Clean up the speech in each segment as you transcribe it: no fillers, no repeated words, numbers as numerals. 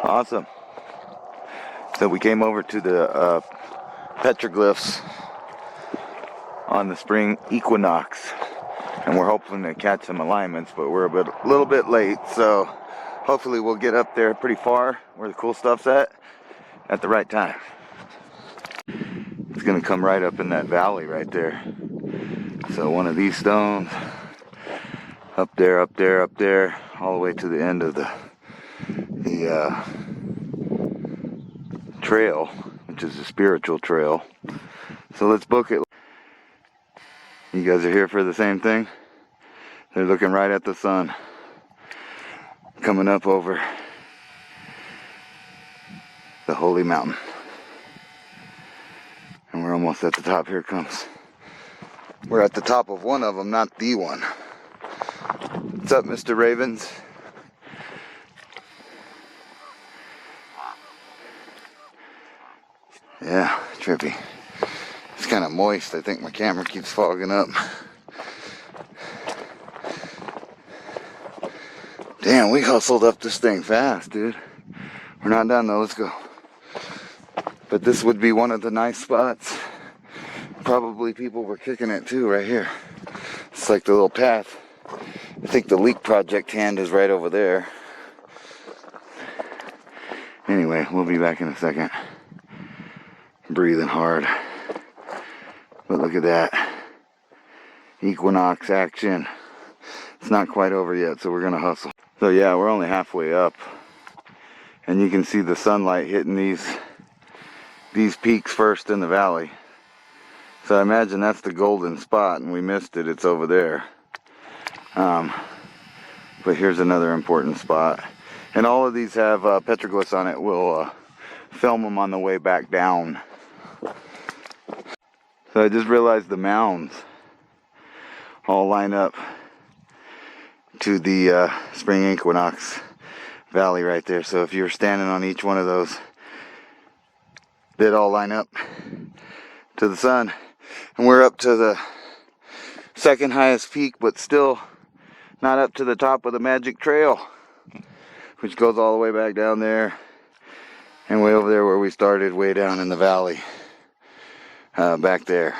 Awesome. So we came over to the Petroglyphs on the spring equinox, and we're hoping to catch some alignments, but we're a little bit late, so hopefully we'll get up there pretty far where the cool stuff's at the right time. It's gonna come right up in that valley right there. So one of these stones, up there, up there, up there, all the way to the end of the trail, which is a spiritual trail. So let's book it. You guys are here for the same thing? They're looking right at the sun coming up over the holy mountain. And we're almost at the top. Here it comes. We're at the top of one of them, not the one. What's up, Mr. Ravens? Yeah, trippy. It's kind of moist. I think my camera keeps fogging up. Damn, we hustled up this thing fast, dude. We're not done though, let's go. But this would be one of the nice spots. Probably people were kicking it too right here. It's like the little path. I think the leak project hand is right over there. Anyway, we'll be back in a second. Breathing hard. But look at that. Equinox action. It's not quite over yet, so we're gonna hustle. So yeah, we're only halfway up. And you can see the sunlight hitting these peaks first in the valley. So I imagine that's the golden spot, and we missed it. It's over there. But here's another important spot. And all of these have petroglyphs on it. We'll film them on the way back down. So I just realized the mounds all line up to the spring equinox valley right there. So if you're standing on each one of those, they'd all line up to the sun. And we're up to the second highest peak, but still not up to the top of the magic trail, which goes all the way back down there and way over there where we started, way down in the valley back there.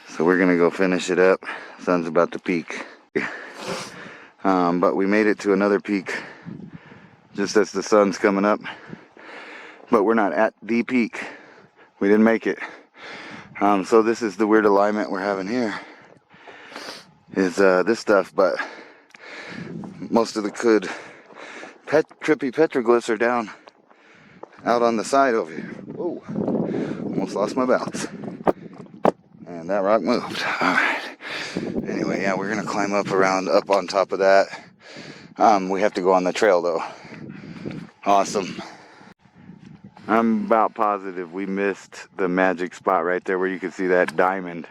So we're gonna go finish it up. Sun's about to peak. But we made it to another peak just as the sun's coming up, but we're not at the peak. We didn't make it. So this is the weird alignment we're having here, is this stuff, but most of the good trippy petroglyphs are down out on the side over here. Whoa, almost lost my balance. And that rock moved. Alright. Anyway, yeah, we're gonna climb up on top of that. We have to go on the trail though. Awesome. I'm about positive we missed the magic spot right there where you can see that diamond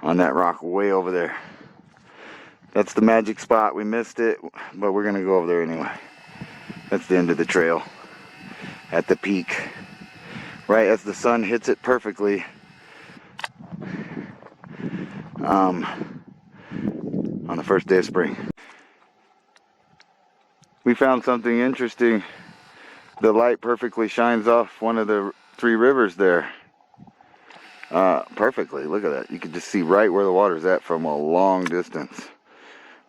on that rock way over there. That's the magic spot. We missed it, but we're gonna go over there anyway. That's the end of the trail at the peak. Right as the sun hits it perfectly. On the first day of spring. We found something interesting. The light perfectly shines off one of the three rivers there. Perfectly, look at that. You can just see right where the water's at from a long distance.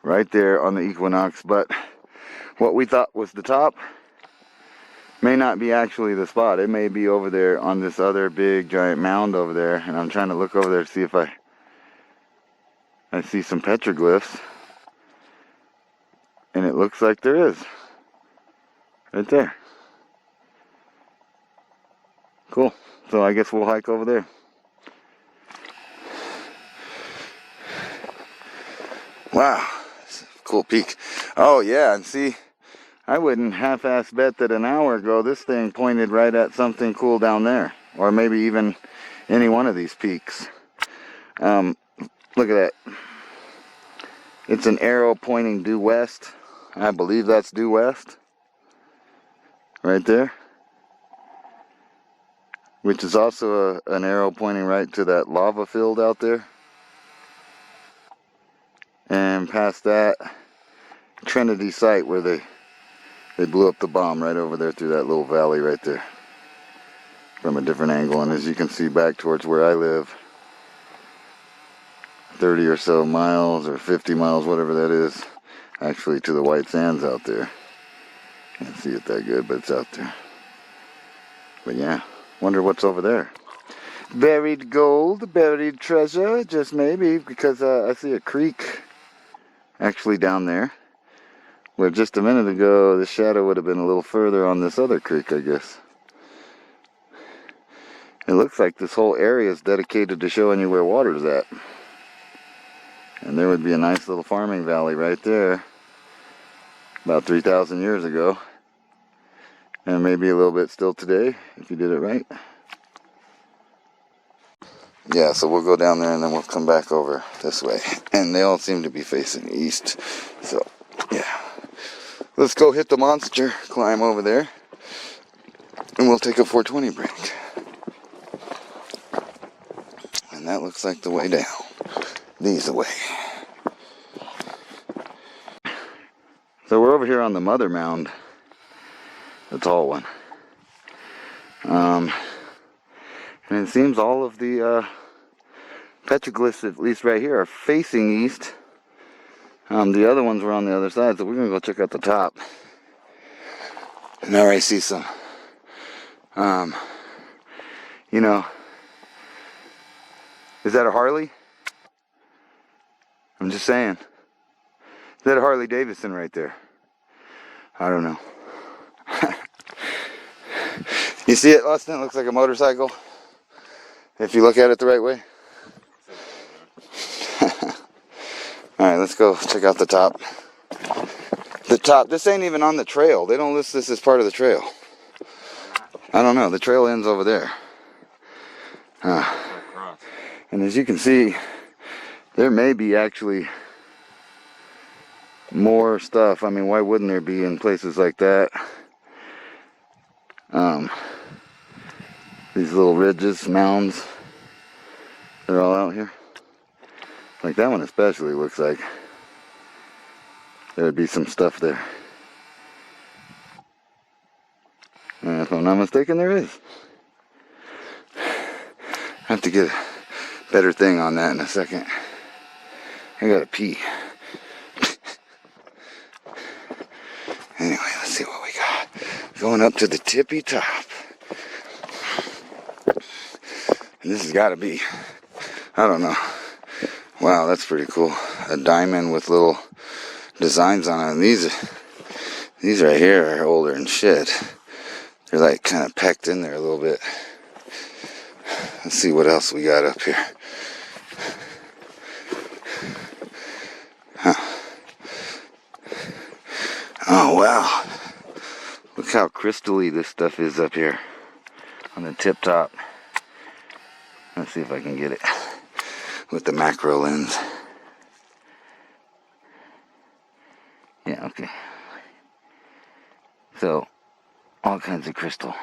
Right there on the equinox, but what we thought was the top may not be actually the spot. It may be over there on this other big giant mound over there, and I'm trying to look over there to see if I see some petroglyphs, and it looks like there is. Right there. Cool. So I guess we'll hike over there. Wow. It's a cool peak. Oh yeah, and see, I wouldn't half-ass bet that an hour ago this thing pointed right at something cool down there. Or maybe even any one of these peaks. Look at that. It's an arrow pointing due west. I believe that's due west. Right there. Which is also an arrow pointing right to that lava field out there. And past that, Trinity site where they They blew up the bomb right over there through that little valley right there from a different angle. And as you can see back towards where I live, 30 or so miles or 50 miles, whatever that is, actually to the white sands out there. Can't see it that good, but it's out there. But yeah, wonder what's over there. Buried gold, buried treasure, just maybe, because I see a creek actually down there. Where just a minute ago, the shadow would have been a little further on this other creek, I guess. It looks like this whole area is dedicated to showing you where water's at. And there would be a nice little farming valley right there. About 3,000 years ago. And maybe a little bit still today, if you did it right. Yeah, so we'll go down there and then we'll come back over this way. And they all seem to be facing east. So, yeah. Let's go hit the monster, climb over there, and we'll take a 420 break. And that looks like the way down. These away. So we're over here on the mother mound, the tall one. And it seems all of the petroglyphs, at least right here, are facing east. The other ones were on the other side, so we're gonna go check out the top. And I already see some, you know, is that a Harley? I'm just saying. Is that a Harley Davidson right there? I don't know. You see it, Austin? It looks like a motorcycle. If you look at it the right way. Alright, let's go check out the top. The top, this ain't even on the trail. They don't list this as part of the trail. I don't know, the trail ends over there. And as you can see, there may be actually more stuff. I mean, why wouldn't there be in places like that? These little ridges, mounds, they're all out here. Like that one especially looks like there would be some stuff there. And if I'm not mistaken, there is. I have to get a better thing on that in a second. I gotta pee. Anyway, let's see what we got. Going up to the tippy top. And this has got to be, I don't know. Wow, that's pretty cool. A diamond with little designs on it. And these right here are older than shit. They're like kind of pecked in there a little bit. Let's see what else we got up here. Huh. Oh, wow. Look how crystally this stuff is up here on the tip top. Let's see if I can get it with the macro lens. Yeah, okay. So, all kinds of crystal.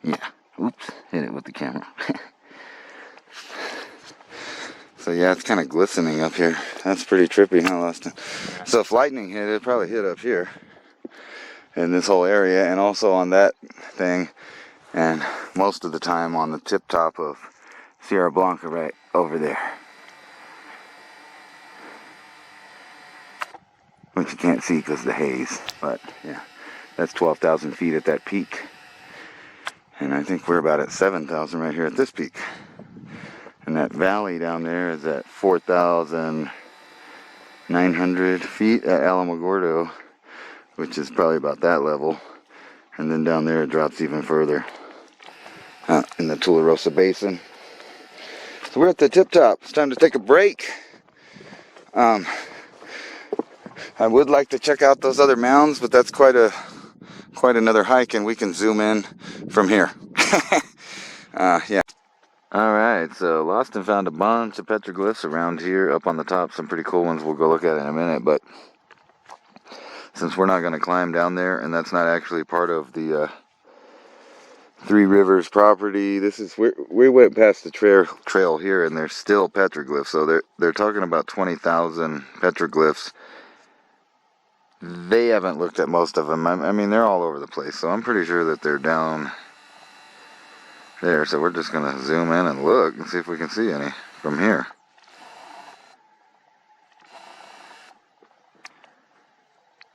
Yeah, oops, hit it with the camera. So yeah, it's kind of glistening up here. That's pretty trippy, huh, Austin? So if lightning hit, it'd probably hit up here in this whole area, and also on that thing, and most of the time on the tip top of Sierra Blanca right over there, which you can't see because of the haze. But yeah, that's 12,000 feet at that peak, and I think we're about at 7,000 right here at this peak. And that valley down there is at 4,900 feet at Alamogordo, which is probably about that level. And then down there it drops even further in the Tularosa Basin. So we're at the tip top. It's time to take a break. I would like to check out those other mounds, but that's quite another hike, and we can zoom in from here. Yeah. Alright, so lost and found a bunch of petroglyphs around here up on the top. Some pretty cool ones we'll go look at in a minute, but since we're not going to climb down there, and that's not actually part of the Three Rivers property, we went past the trail here, and there's still petroglyphs. So they're talking about 20,000 petroglyphs they haven't looked at most of them. I mean, they're all over the place, so I'm pretty sure that they're down there. So we're just gonna zoom in and look and see if we can see any from here.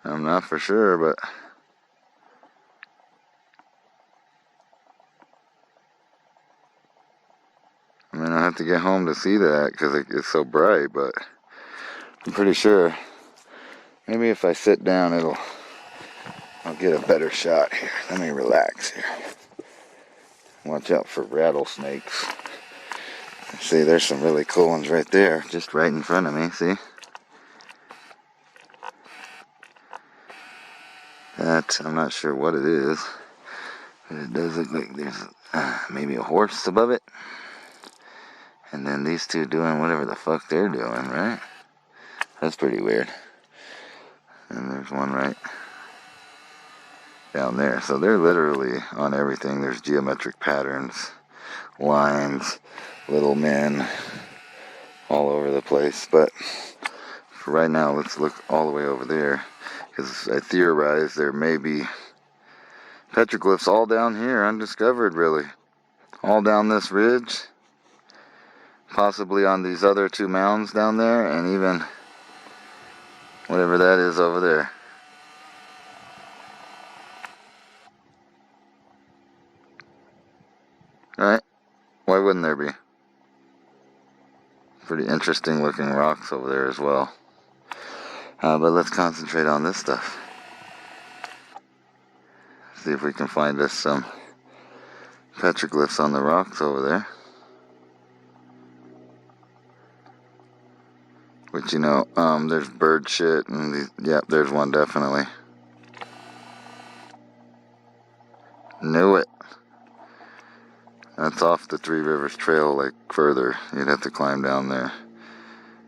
I'm not for sure, but I mean, I have to get home to see that because it's so bright, but I'm pretty sure. Maybe if I sit down, I'll get a better shot here. Let me relax here. Watch out for rattlesnakes. See, there's some really cool ones right there, just right in front of me, see? That, I'm not sure what it is, but it does look like there's maybe a horse above it. And then these two doing whatever the fuck they're doing, right? That's pretty weird. And there's one right down there. So they're literally on everything. There's geometric patterns, lines, little men, all over the place. But for right now, let's look all the way over there, because I theorize there may be petroglyphs all down here, undiscovered really. All down this ridge. Possibly on these other two mounds down there, and even whatever that is over there. Right? Why wouldn't there be? Pretty interesting looking rocks over there as well. But let's concentrate on this stuff. See if we can find us some petroglyphs on the rocks over there. Which, you know, there's bird shit, and yep, there's one definitely. Knew it. That's off the Three Rivers Trail, like further. You'd have to climb down there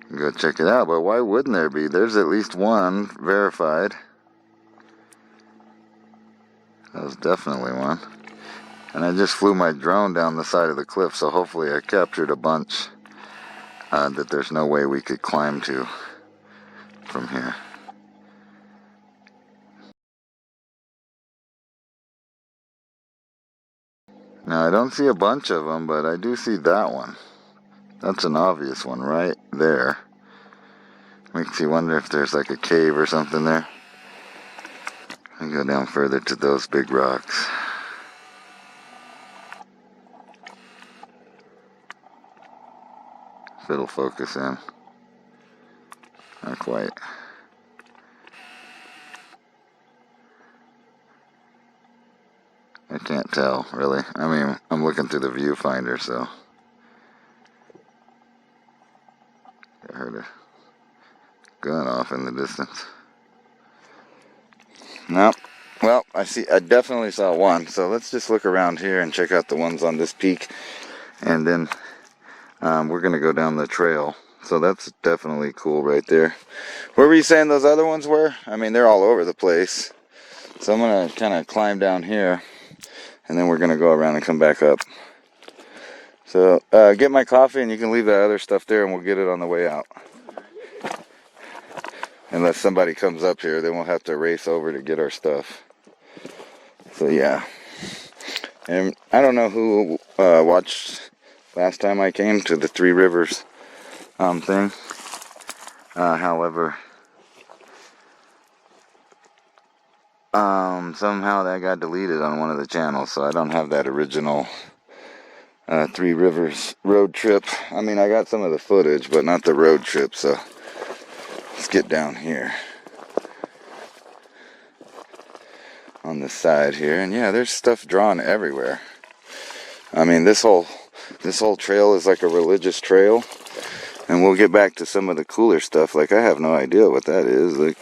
and go check it out. But why wouldn't there be? There's at least one verified. That was definitely one. And I just flew my drone down the side of the cliff, so hopefully I captured a bunch that there's no way we could climb to from here. Now I don't see a bunch of them, but I do see that one. That's an obvious one right there. Makes you wonder if there's like a cave or something there. I go down further to those big rocks. If it'll focus in. Not quite. I can't tell, really. I mean, I'm looking through the viewfinder, so. I heard a gun off in the distance. No. Well, I definitely saw one, so let's just look around here and check out the ones on this peak. And then we're going to go down the trail. So that's definitely cool right there. Where were you saying those other ones were? I mean, they're all over the place. So I'm going to kind of climb down here, and then we're going to go around and come back up. So get my coffee, and you can leave that other stuff there, and we'll get it on the way out. Unless somebody comes up here, then we'll have to race over to get our stuff. So yeah. And I don't know who watched last time I came to the Three Rivers thing. However, somehow that got deleted on one of the channels, so I don't have that original Three Rivers road trip. I mean, I got some of the footage, but not the road trip, so let's get down here on the side here. And yeah, there's stuff drawn everywhere. I mean, this whole trail is like a religious trail, and we'll get back to some of the cooler stuff. Like, I have no idea what that is. Like,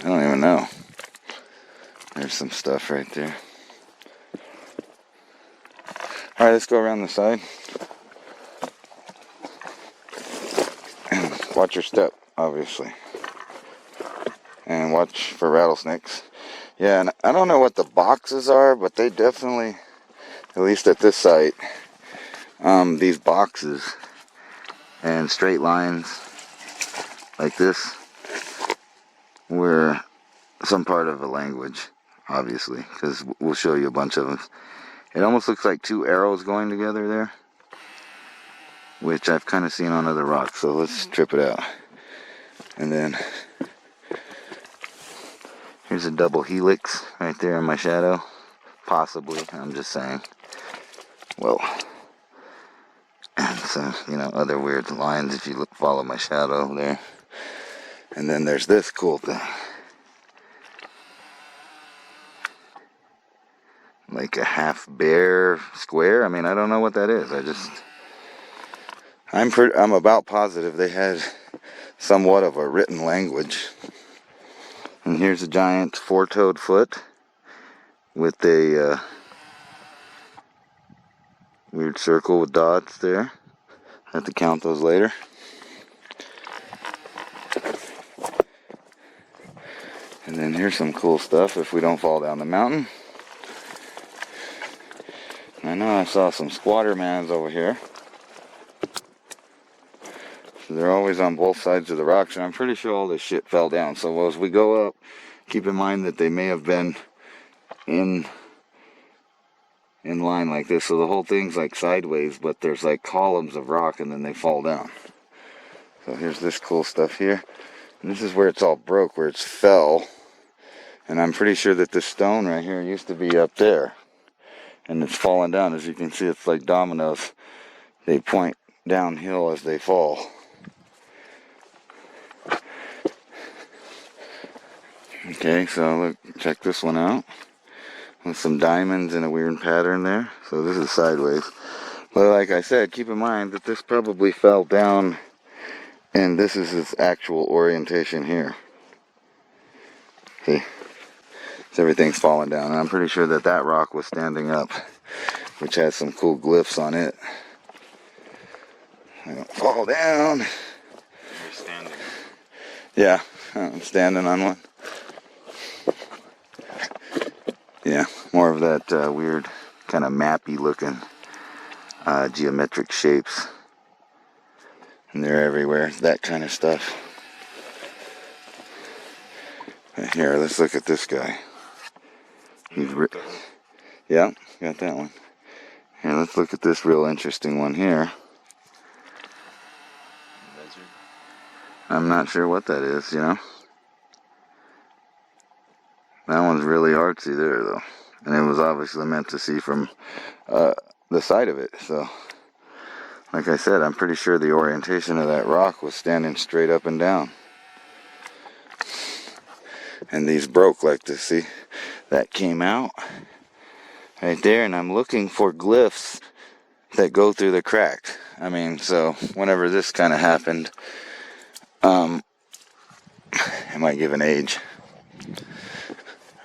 I don't even know. There's some stuff right there. Alright, let's go around the side. And watch your step, obviously. And watch for rattlesnakes. Yeah, and I don't know what the boxes are, but they definitely, at least at this site, these boxes and straight lines like this were some part of a language, obviously, because we'll show you a bunch of them. It almost looks like two arrows going together there, which I've kind of seen on other rocks, so let's trip it out. And then here's a double helix right there in my shadow. Possibly, I'm just saying. Well, and some, you know, other weird lines if you look, follow my shadow there. And then there's this cool thing. Like a half bear square. I mean, I don't know what that is. I'm about positive they had somewhat of a written language. And here's a giant four-toed foot with a weird circle with dots there. I have to count those later. And then here's some cool stuff if we don't fall down the mountain. I know I saw some squatter mans over here. So they're always on both sides of the rocks, and I'm pretty sure all this shit fell down. So as we go up, keep in mind that they may have been in line like this. So the whole thing's like sideways, but there's like columns of rock and then they fall down. So here's this cool stuff here. And this is where it's all broke, where it's fell. And I'm pretty sure that this stone right here used to be up there. And it's fallen down. As you can see, it's like dominoes. They point downhill as they fall. Okay, so look, check this one out. With some diamonds in a weird pattern there. So this is sideways. But like I said, keep in mind that this probably fell down, and this is its actual orientation here. See? So everything's falling down. And I'm pretty sure that that rock was standing up, which has some cool glyphs on it. I don't fall down. You're standing. Yeah, I'm standing on one. Yeah, more of that weird kind of mappy looking geometric shapes. And they're everywhere, that kind of stuff. And here, let's look at this guy. Yeah, got that one. Here, let's look at this real interesting one here. I'm not sure what that is, you know. That one's really artsy there, though. And it was obviously meant to see from the side of it. So, like I said, I'm pretty sure the orientation of that rock was standing straight up and down. And these broke like this, see? That came out right there, and I'm looking for glyphs that go through the crack. I mean, so whenever this kind of happened, it might give an age.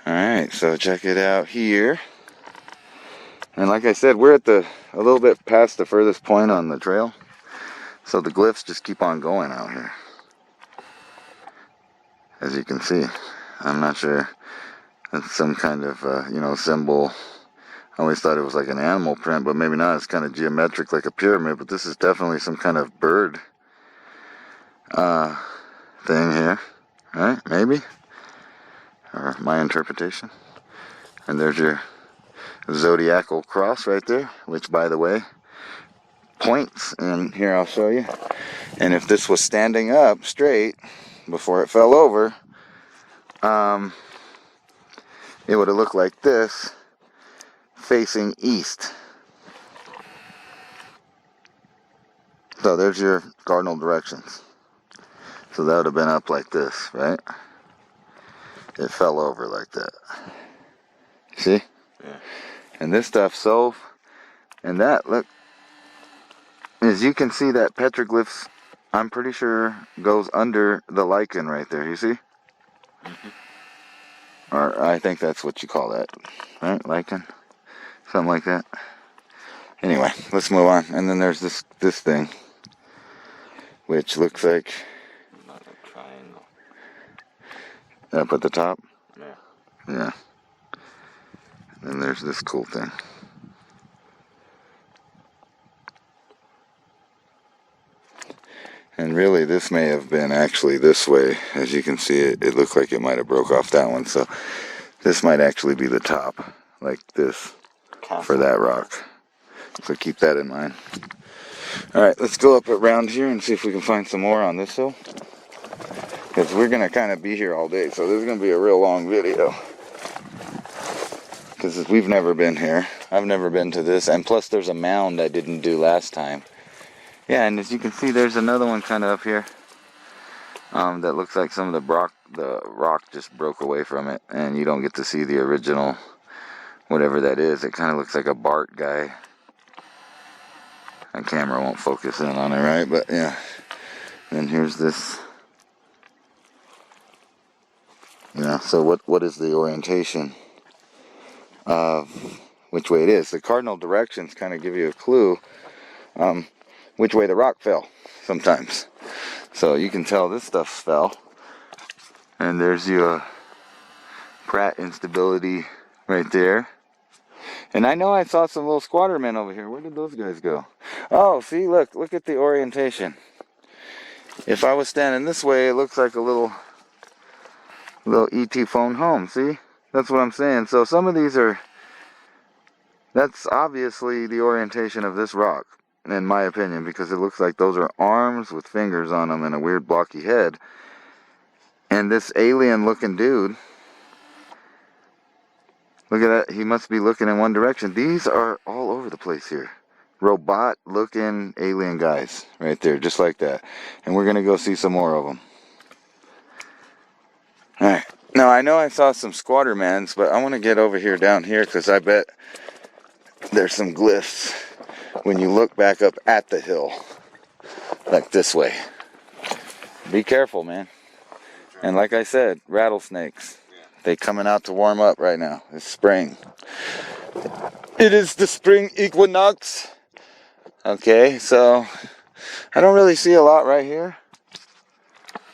Alright, so check it out here. And like I said, we're at a little bit past the furthest point on the trail. So the glyphs just keep on going out here. As you can see. I'm not sure. It's some kind of, you know, symbol. I always thought it was like an animal print, but maybe not. It's kind of geometric like a pyramid, but this is definitely some kind of bird thing here. Right? Maybe? Or my interpretation. And there's your zodiacal cross right there, which, by the way, points. And here, I'll show you. And if this was standing up straight before it fell over, it would have looked like this, facing east. So there's your cardinal directions. So that would have been up like this, right? It fell over like that. See? Yeah. And this stuff, so, and that, look, as you can see, that petroglyphs, I'm pretty sure, goes under the lichen right there, you see? Mm-hmm. Or I think that's what you call that, right? Lichen? Something like that. Anyway, let's move on. And then there's this thing, which looks like Not a triangle. up at the top. Yeah. Yeah. And then there's this cool thing. And really, this may have been actually this way. As you can see, it looked like it might have broke off that one. So this might actually be the top, like this, for that rock. So keep that in mind. Alright, let's go up around here and see if we can find some more on this hill. Because we're going to kind of be here all day, so this is going to be a real long video. Because we've never been here. I've never been to this, and plus there's a mound I didn't do last time. Yeah, and as you can see, there's another one kind of up here. That looks like some of the rock just broke away from it, and you don't get to see the original, whatever that is. It kind of looks like a Bart guy. My camera won't focus in on it, right? But yeah. Then here's this. Yeah, so what is the orientation of which way it is? The cardinal directions kind of give you a clue which way the rock fell sometimes. So you can tell this stuff fell. And there's your Pratt instability right there. And I know I saw some little squatter men over here. Where did those guys go? Oh, see, look at the orientation. If I was standing this way, it looks like a little ET phone home. See? That's what I'm saying. So some of these that's obviously the orientation of this rock, in my opinion, because it looks like those are arms with fingers on them and a weird blocky head. And this alien looking dude, look at that, he must be looking in one direction. These are all over the place here. Robot looking alien guys right there, just like that. And we're gonna go see some more of them. Alright, now I know I saw some squatter mans, but I want to get over here down here because I bet there's some glyphs when you look back up at the hill, like this way. Be careful, man. And like I said, rattlesnakes. They coming out to warm up right now. It's spring. It is the spring equinox. Okay, so I don't really see a lot right here.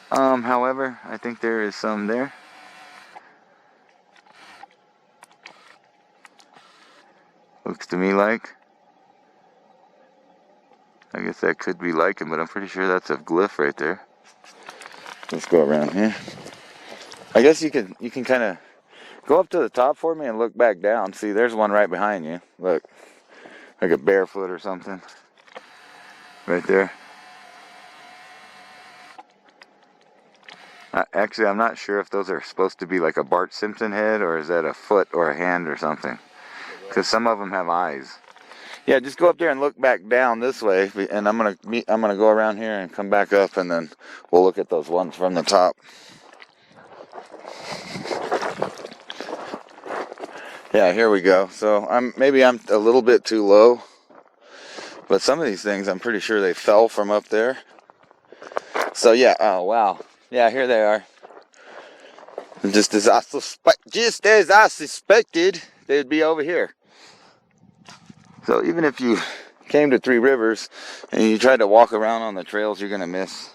However, I think there is some there. Looks to me like. I guess that could be lichen, but I'm pretty sure that's a glyph right there. Let's go around here. I guess you can kind of go up to the top for me and look back down. See, there's one right behind you. Look, like a barefoot or something. Right there. Actually, I'm not sure if those are supposed to be like a Bart Simpson head, or is that a foot or a hand or something. Because some of them have eyes. Yeah, just go up there and look back down this way, and I'm gonna go around here and come back up, and then we'll look at those ones from the top. Yeah, here we go. So maybe I'm a little bit too low, but some of these things I'm pretty sure they fell from up there. So yeah, oh wow, yeah, here they are. Just as I suspected, they'd be over here. So even if you came to Three Rivers and you tried to walk around on the trails, you're gonna miss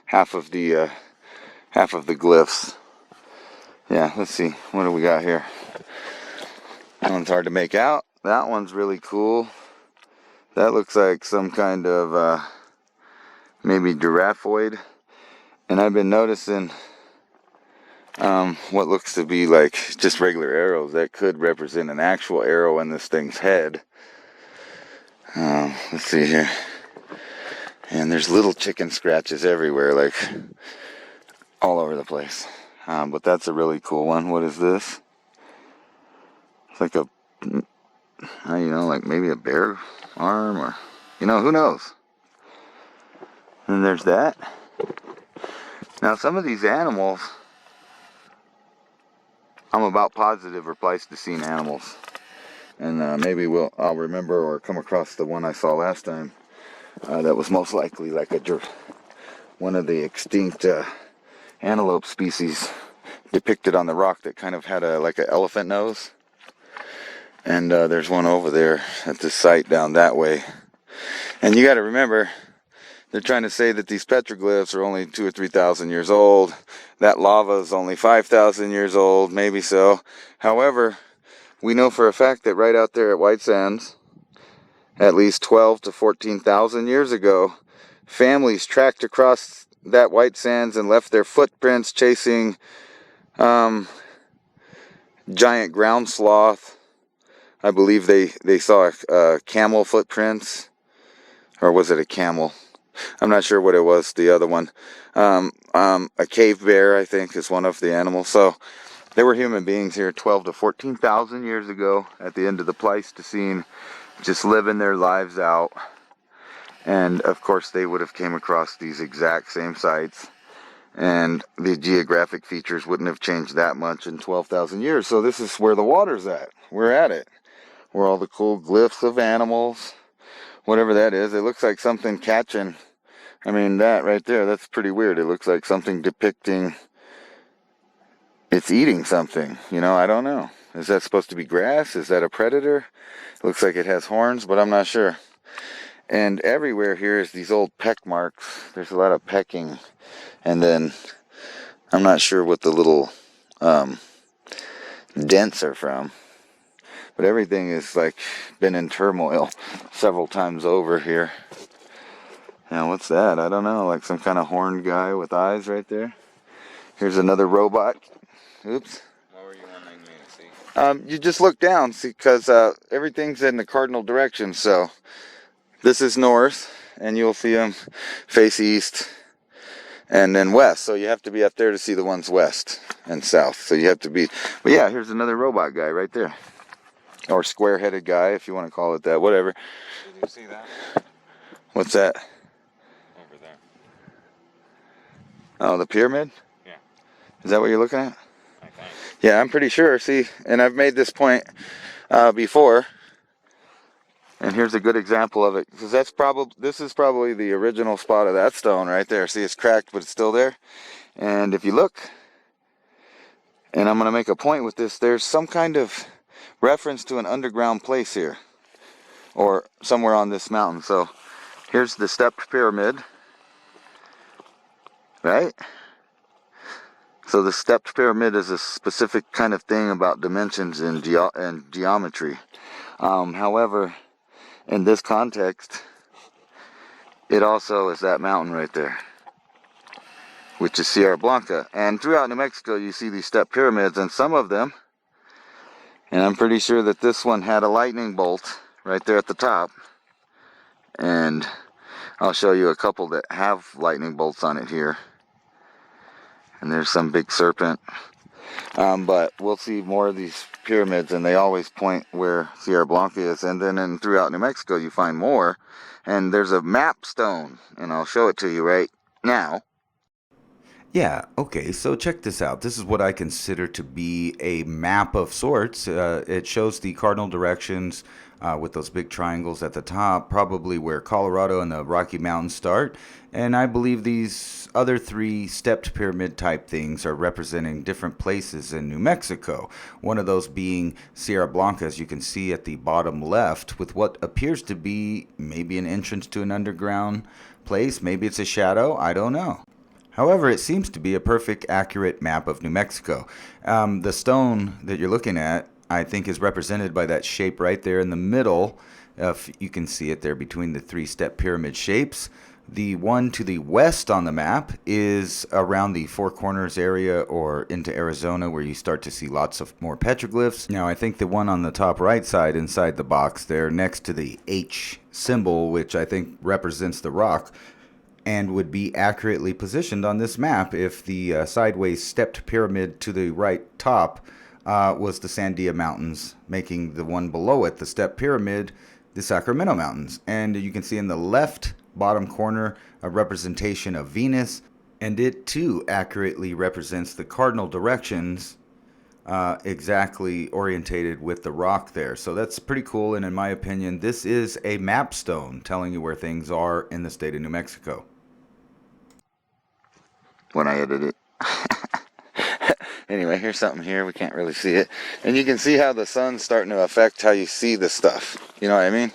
half of the glyphs. Yeah, let's see, what do we got here? That one's hard to make out. That one's really cool. That looks like some kind of maybe giraffoid. And I've been noticing what looks to be like just regular arrows that could represent an actual arrow in this thing's head. Let's see here. And there's little chicken scratches everywhere, like all over the place. But that's a really cool one. What is this? It's like like maybe a bear arm, or, who knows? And there's that. Now some of these animals, I'm about positive are Pleistocene animals. And maybe I'll remember or come across the one I saw last time. That was most likely like one of the extinct antelope species depicted on the rock that kind of had like an elephant nose. And there's one over there at the site down that way. And you got to remember, they're trying to say that these petroglyphs are only 2,000 or 3,000 years old. That lava is only 5,000 years old, maybe so. However, we know for a fact that right out there at White Sands, at least 12 to 14,000 years ago, families tracked across that white sands and left their footprints chasing giant ground sloth. I believe they saw camel footprints, or was it a camel? I'm not sure what it was, the other one. A cave bear, I think, is one of the animals. So there were human beings here 12 to 14,000 years ago at the end of the Pleistocene, just living their lives out. And of course they would have came across these exact same sites, and the geographic features wouldn't have changed that much in 12,000 years. So this is where the water's at. We're at it. Where all the cool glyphs of animals, whatever that is. It looks like something catching. I mean, that right there, that's pretty weird. It looks like something depicting it's eating something. You know, I don't know. Is that supposed to be grass? Is that a predator? It looks like it has horns, but I'm not sure. And everywhere here is these old peck marks. There's a lot of pecking. And then I'm not sure what the little dents are from. But everything is like been in turmoil several times over here. Now what's that? I don't know. Like some kind of horned guy with eyes right there. Here's another robot. Oops. What were you wanting me to see? You just look down, see, because everything's in the cardinal direction. So this is north, and you'll see them face east and then west. So you have to be up there to see the ones west and south. So you have to be. But yeah, here's another robot guy right there. Or square-headed guy, if you want to call it that, whatever. Did you see that? What's that? Over there. Oh, the pyramid? Yeah. Is that what you're looking at? I think. Yeah, I'm pretty sure. See, and I've made this point before. And here's a good example of it. Because this is probably the original spot of that stone right there. See, it's cracked, but it's still there. And if you look, and I'm going to make a point with this, there's some kind of reference to an underground place here, or somewhere on this mountain. So here's the stepped pyramid, right? So the stepped pyramid is a specific kind of thing about dimensions and geometry. However, in this context, it also is that mountain right there, which is Sierra Blanca. And throughout New Mexico you see these stepped pyramids, and some of them, and I'm pretty sure that this one had a lightning bolt right there at the top. And I'll show you a couple that have lightning bolts on it here. And there's some big serpent. But we'll see more of these pyramids, and they always point where Sierra Blanca is. And then throughout New Mexico you find more. And there's a map stone, and I'll show it to you right now. Yeah, okay, so check this out. This is what I consider to be a map of sorts. It shows the cardinal directions with those big triangles at the top, probably where Colorado and the Rocky Mountains start. And I believe these other three stepped pyramid type things are representing different places in New Mexico. One of those being Sierra Blanca, as you can see at the bottom left, with what appears to be maybe an entrance to an underground place. Maybe it's a shadow, I don't know. However, it seems to be a perfect, accurate map of New Mexico. The stone that you're looking at, I think, is represented by that shape right there in the middle. If you can see it there between the three-step pyramid shapes. The one to the west on the map is around the Four Corners area or into Arizona, where you start to see lots of more petroglyphs. Now, I think the one on the top right side inside the box there, next to the H symbol, which I think represents the rock, and would be accurately positioned on this map if the sideways stepped pyramid to the right top was the Sandia Mountains, making the one below it, the stepped pyramid, the Sacramento Mountains. And you can see in the left bottom corner a representation of Venus, and it too accurately represents the cardinal directions, exactly orientated with the rock there. So that's pretty cool, and in my opinion, this is a map stone telling you where things are in the state of New Mexico. When I edit it. Anyway, here's something here. We can't really see it. And you can see how the sun's starting to affect how you see the stuff. You know what I mean?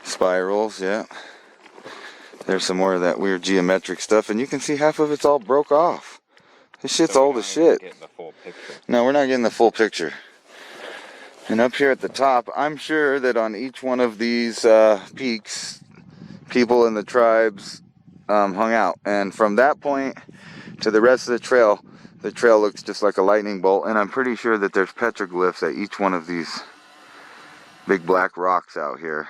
Spirals, yeah. There's some more of that weird geometric stuff. And you can see half of it's all broke off. This shit's old as shit. No, we're not getting the full picture. And up here at the top, I'm sure that on each one of these peaks people in the tribes hung out. And from that point to the rest of the trail looks just like a lightning bolt. And I'm pretty sure that there's petroglyphs at each one of these big black rocks out here.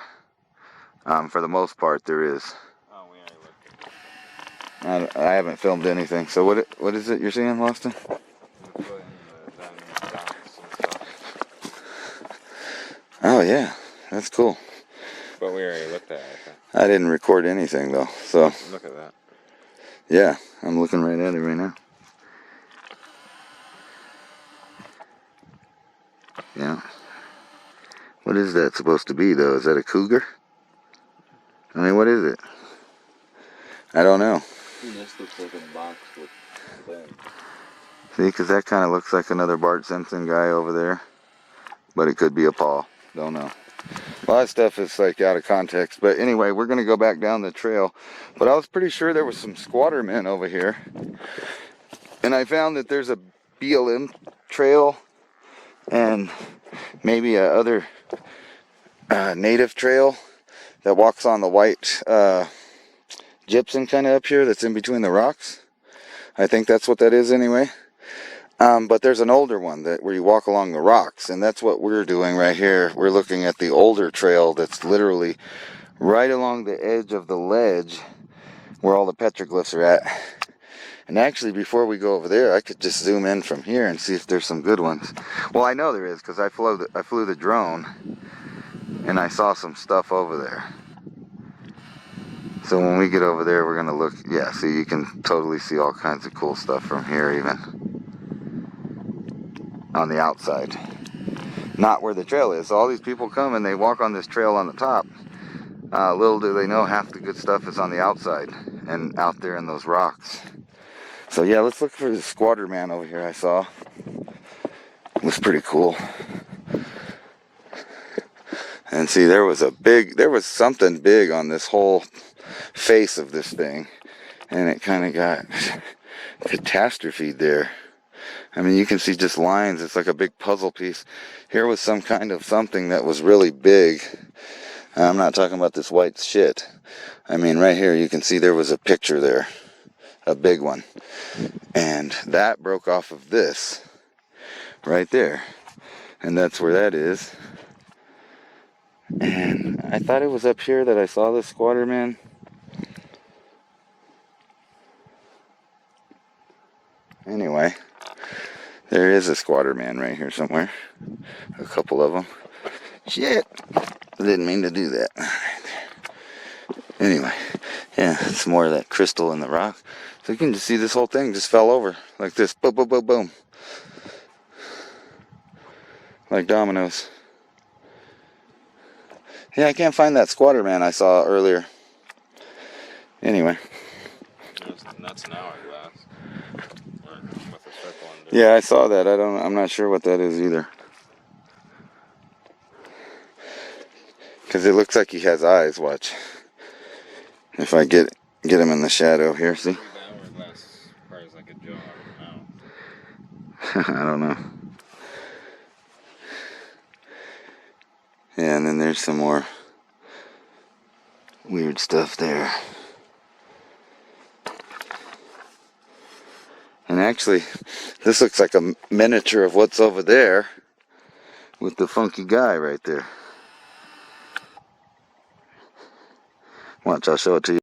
For the most part, there is. Oh, we already looked at I haven't filmed anything. So what is it you're seeing, Austin? that. We put in the dots and stuff. Oh yeah, that's cool. But we already looked at it. I didn't record anything though, so Look at that. yeah, I'm looking right at it right now. Yeah. What is that supposed to be though? Is that a cougar? I mean, what is it? I don't know. This looks like a box with legs. See, because that kind of looks like another Bart Simpson guy over there. But it could be a paw. Don't know. A lot of stuff is like out of context. But anyway, we're going to go back down the trail. But I was pretty sure there was some squatter men over here. And I found that there's a BLM trail and maybe a other native trail that walks on the white gypsum kind of up here that's in between the rocks. I think that's what that is anyway. But there's an older one where you walk along the rocks, and that's what we're doing right here. We're looking at the older trail that's literally right along the edge of the ledge where all the petroglyphs are at. And actually, before we go over there, I could just zoom in from here and see if there's some good ones. Well, I know there is because I flew the drone and I saw some stuff over there. So when we get over there, we're gonna look. Yeah, see, you can totally see all kinds of cool stuff from here, even on the outside, not where the trail is. So all these people come and they walk on this trail on the top. Little do they know, half the good stuff is on the outside and out there in those rocks. So yeah, let's look for the squatter man over here I saw. It was pretty cool. And see, there was something big on this whole face of this thing, and it kind of got catastrophed there. I mean, you can see just lines. It's like a big puzzle piece. Here was some kind of something that was really big. I'm not talking about this white shit. I mean, right here, you can see there was a picture there. A big one. And that broke off of this. Right there. And that's where that is. And I thought it was up here that I saw the squatter man. Anyway. There is a squatter man right here somewhere. A couple of them. Shit! I didn't mean to do that. Anyway, yeah, it's more of that crystal in the rock. So you can just see this whole thing just fell over like this. Boom, boom, boom, boom. Like dominoes. Yeah, I can't find that squatter man I saw earlier. Anyway. That's an hourglass. With a circle under. Yeah, I saw that. I'm not sure what that is either. Because it looks like he has eyes, watch. If I get him in the shadow here, see? The hourglass probably is like a jaw or a mouth. I don't know. Yeah, and then there's some more weird stuff there. And actually, this looks like a miniature of what's over there with the funky guy right there. Watch, I'll show it to you.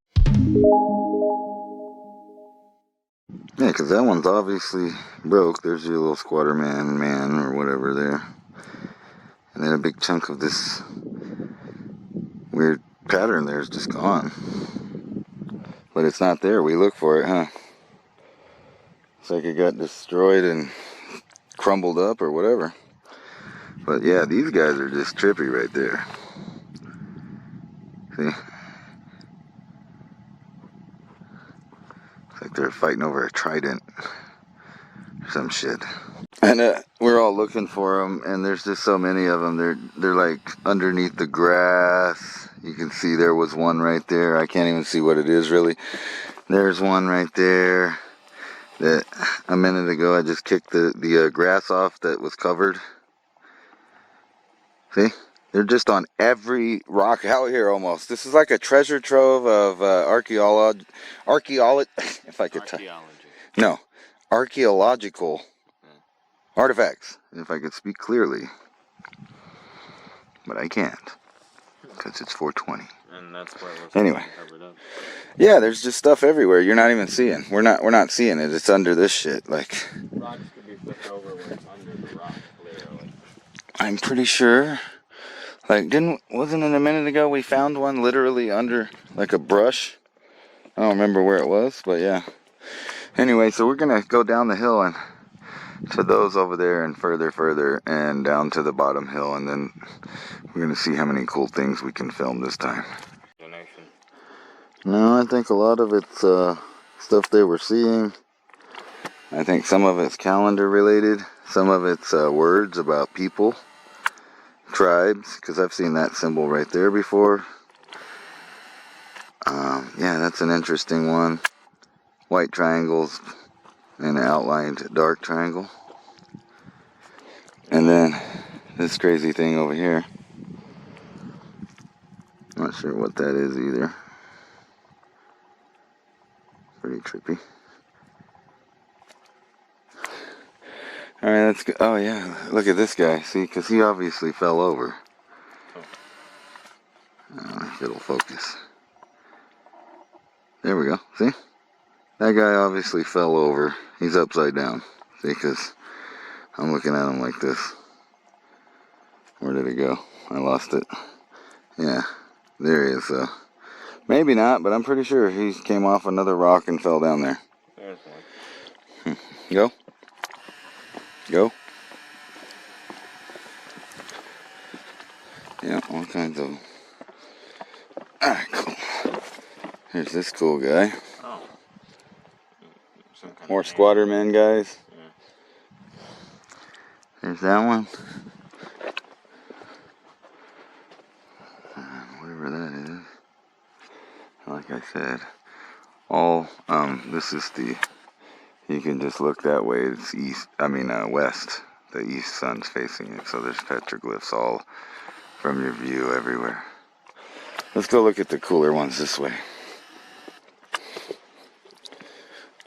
Yeah, because that one's obviously broke. There's your little squatter man, or whatever there. And then a big chunk of this weird pattern there is just gone. But it's not there. We look for it, huh? It's like it got destroyed and crumbled up or whatever. But yeah, these guys are just trippy right there. See? It's like they're fighting over a trident or some shit. And we're all looking for them, and there's just so many of them. They're like underneath the grass. You can see there was one right there. I can't even see what it is really. There's one right there that a minute ago I just kicked the grass off that was covered. See? They're just on every rock out here almost. This is like a treasure trove of archaeology, if I could Archaeology. no, archaeological artifacts, if I could speak clearly. But I can't, because it's 420. And that's why we're Anyway. covered up. Yeah, there's just stuff everywhere. You're not even seeing. We're not seeing it. It's under this shit. Like, Rocks could be flipped over where it's under the rock, literally. I'm pretty sure. Like, wasn't it a minute ago we found one literally under like a brush? I don't remember where it was, but yeah. Anyway, so we're gonna go down the hill and to those over there and further and down to the bottom hill, and then we're gonna see how many cool things we can film this time. Donation. No, I think a lot of it's stuff they were seeing. I think some of it's calendar related. Some of it's words about people, tribes, because I've seen that symbol right there before. Yeah, that's an interesting one. White triangles and an outlined dark triangle. And then this crazy thing over here. Not sure what that is either. Pretty trippy. Alright, let's go. Oh yeah, look at this guy. See, because he obviously fell over. If it'll focus. There we go. See? That guy obviously fell over. He's upside down. See, because I'm looking at him like this. Where did it go? I lost it. Yeah, there he is. Maybe not, but I'm pretty sure he came off another rock and fell down there. There's one. Go. Go. Yeah, all kinds of them. Alright, cool. Here's this cool guy. Oh. Some kind More of squatter men guys. Yeah. There's that one. Whatever that is. Like I said, this is you can just look that way. It's west. The east sun's facing it, so there's petroglyphs all from your view everywhere. Let's go look at the cooler ones this way.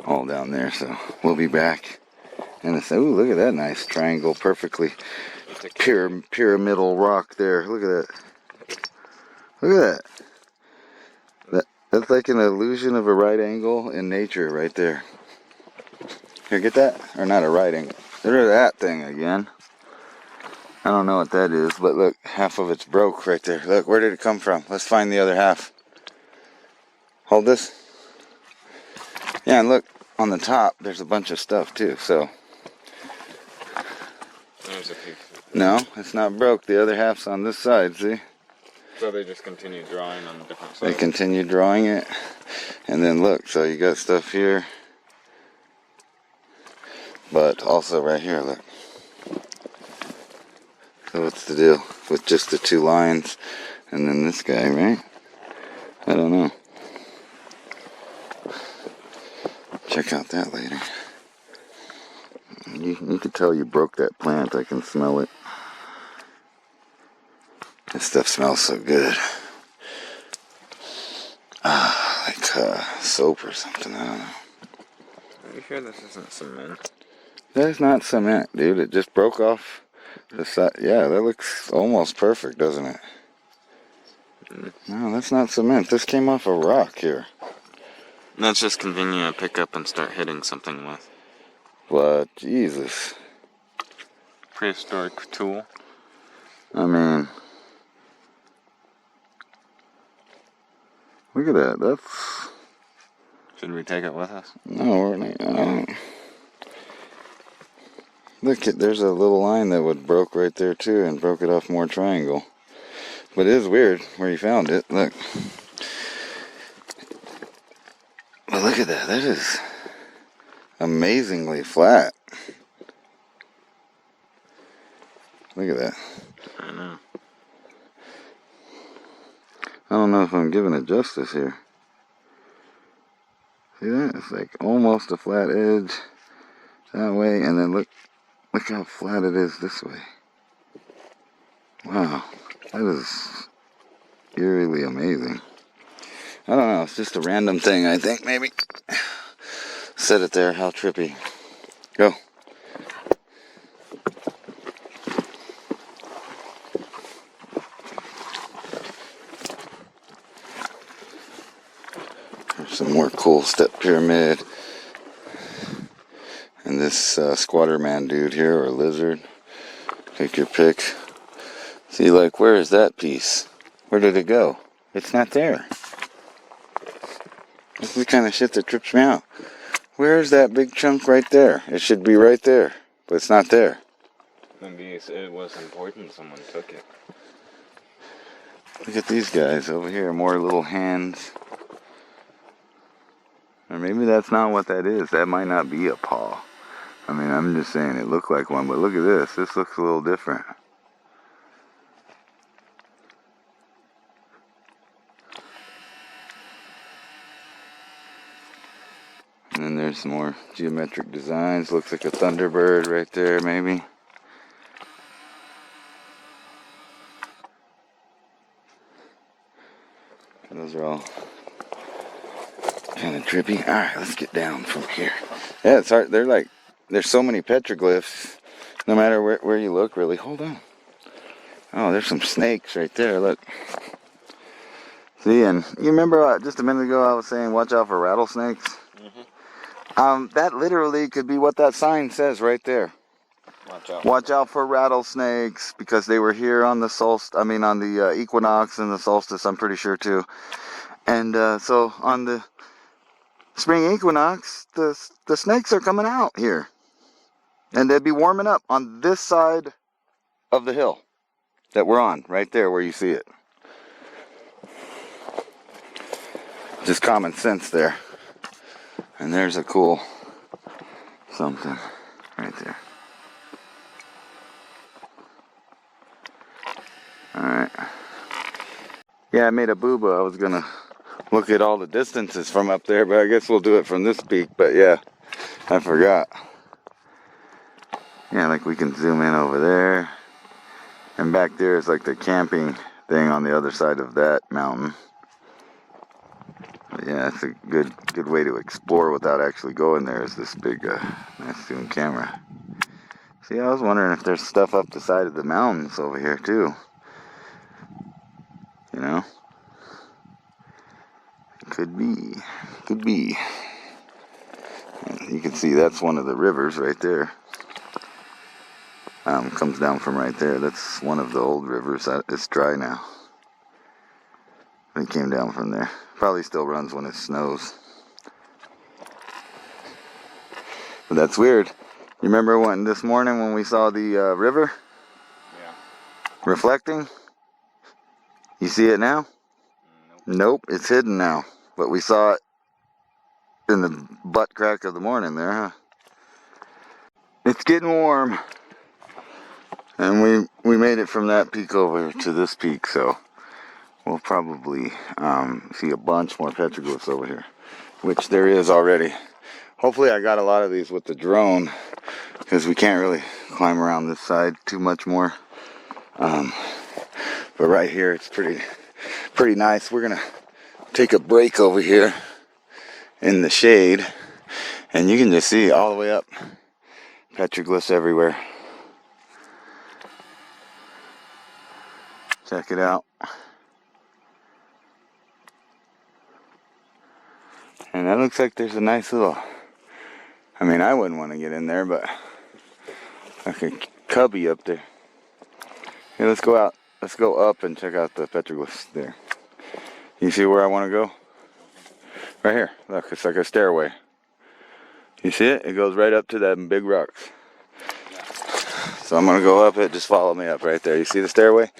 All down there, so we'll be back. And it's, ooh, look at that nice triangle, perfectly pyramidal rock there. Look at that. Look at that. That's like an illusion of a right angle in nature right there. Here, get that? Or not a right angle. There's that thing again. I don't know what that is, but look, half of it's broke right there. Look, where did it come from? Let's find the other half. Hold this. Yeah, and look, on the top, there's a bunch of stuff too, so. There's a piece. No, it's not broke. The other half's on this side, see? So they just continue drawing on different sides. They continue drawing it. And then look, so you got stuff here. But also right here, look. So what's the deal with just the two lines and then this guy, right? I don't know. Check out that later. You could tell you broke that plant. I can smell it. This stuff smells so good. Like soap or something. I don't know. Are you sure this isn't cement? That's not cement, dude. It just broke off the side. Yeah, that looks almost perfect, doesn't it? No, that's not cement. This came off a rock here. That's just convenient to pick up and start hitting something with. But, Jesus. Prehistoric tool. I mean, look at that. That's... Should we take it with us? No, we're not. Look, there's a little line that would broke right there too and broke it off more triangle. But it is weird where you found it. Look. But look at that. That is amazingly flat. Look at that. I know. I don't know if I'm giving it justice here. See that? It's like almost a flat edge that way, and then look how flat it is this way. Wow. That is eerily amazing. I don't know, it's just a random thing, I think, maybe. Set it there, how trippy. Go. There's some more cool step pyramid. And this squatter man dude here, or lizard. Take your pick. See, like, where is that piece? Where did it go? It's not there. That's the kind of shit that trips me out. Where's that big chunk right there? It should be right there, but it's not there. Maybe it was important, someone took it. Look at these guys over here, more little hands. Or maybe that's not what that is. That might not be a paw. I mean, I'm just saying it looked like one, but look at this. This looks a little different. And then there's some more geometric designs. Looks like a thunderbird right there, maybe. Those are all kind of trippy. All right, let's get down from here. Yeah, it's hard. They're like, there's so many petroglyphs. No matter where you look, really. Hold on. Oh, there's some snakes right there. Look. See, and you remember just a minute ago I was saying, watch out for rattlesnakes. That literally could be what that sign says right there. Watch out for rattlesnakes, because they were here on the solstice. I mean, on the equinox and the solstice. I'm pretty sure too. And so on the spring equinox, the snakes are coming out here, and they'd be warming up on this side of the hill that we're on, right there where you see it. Just common sense there. And there's a cool something right there. Alright. Yeah, I made a boo-boo. I was gonna look at all the distances from up there, but I guess we'll do it from this peak. But yeah, I forgot. Yeah, like we can zoom in over there. And back there is like the camping thing on the other side of that mountain. But yeah, it's a good way to explore without actually going there, is this big nice zoom camera. See, I was wondering if there's stuff up the side of the mountains over here too. You know? Could be. Could be. And you can see that's one of the rivers right there. Comes down from right there. That's one of the old rivers. It's dry now. It came down from there. Probably still runs when it snows. But that's weird. You remember this morning when we saw the river? Yeah. Reflecting? You see it now? Nope, it's hidden now. But we saw it in the butt crack of the morning there, huh? It's getting warm. And we made it from that peak over to this peak, so we'll probably see a bunch more petroglyphs over here, which there is already. Hopefully I got a lot of these with the drone, because we can't really climb around this side too much more. But right here it's pretty nice. We're gonna take a break over here in the shade, and you can just see all the way up petroglyphs everywhere. Check it out. And that looks like there's a nice little, I mean, I wouldn't want to get in there, but like a cubby up there. Hey, let's go out. Let's go up and check out the petroglyphs there. You see where I want to go? Right here. Look, it's like a stairway. You see it? It goes right up to them big rocks. So I'm going to go up it. Just follow me up right there. You see the stairway?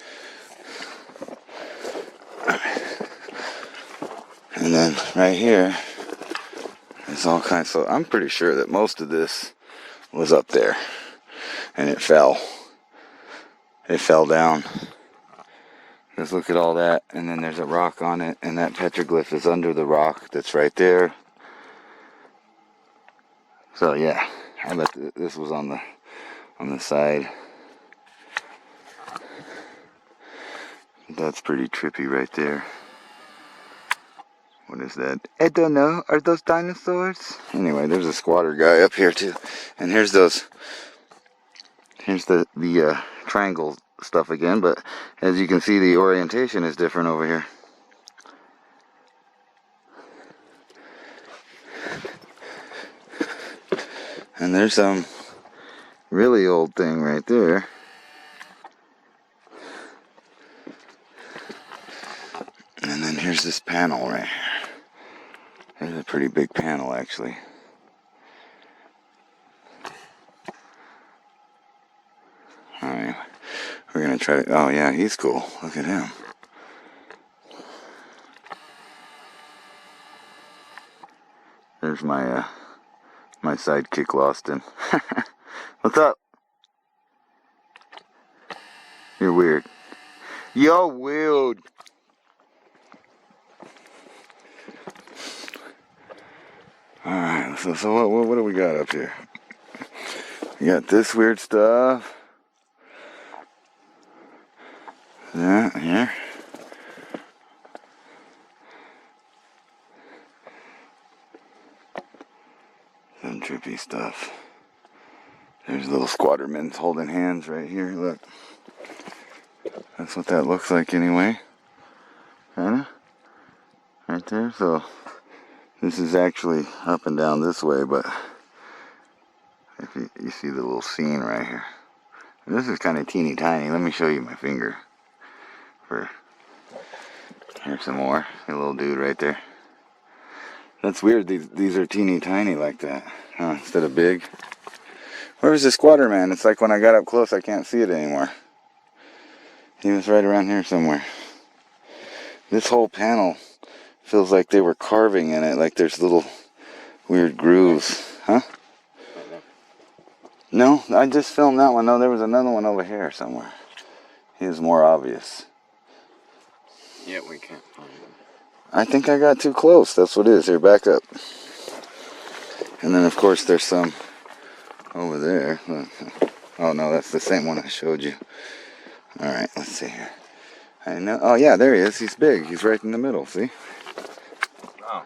And then right here, there's all kinds. So I'm pretty sure that most of this was up there, and it fell. It fell down. Just look at all that, and then there's a rock on it, and that petroglyph is under the rock that's right there. So yeah, I bet this was on the side. That's pretty trippy right there. What is that? I don't know. Are those dinosaurs? Anyway, there's a squatter guy up here too. And here's those. Here's the triangle stuff again. But as you can see, the orientation is different over here. And there's some really old thing right there. And then here's this panel right here. There's a pretty big panel actually. Alright, we're gonna try to, oh yeah, he's cool. Look at him. There's my my sidekick Loston. What's up? You're weird. Yo, weird. Alright, so what do we got up here? We got this weird stuff. That here. Some trippy stuff. There's little squattermen holding hands right here. Look. That's what that looks like anyway. Kinda. Right there. So this is actually up and down this way, but if you see the little scene right here. This is kind of teeny tiny. Let me show you my finger. Here's some more. A little dude right there. That's weird. These are teeny tiny like that, huh? Instead of big. Where's the squatter man? It's like when I got up close, I can't see it anymore. He was right around here somewhere. This whole panel feels like they were carving in it. Like there's little weird grooves, huh? No, I just filmed that one. No, there was another one over here somewhere. He was more obvious. Yeah, we can't find them. I think I got too close. That's what it is. Here, back up. And then, of course, there's some over there. Oh, no, that's the same one I showed you. All right, let's see here. I know. Oh, yeah, there he is. He's big. He's right in the middle. See? Oh.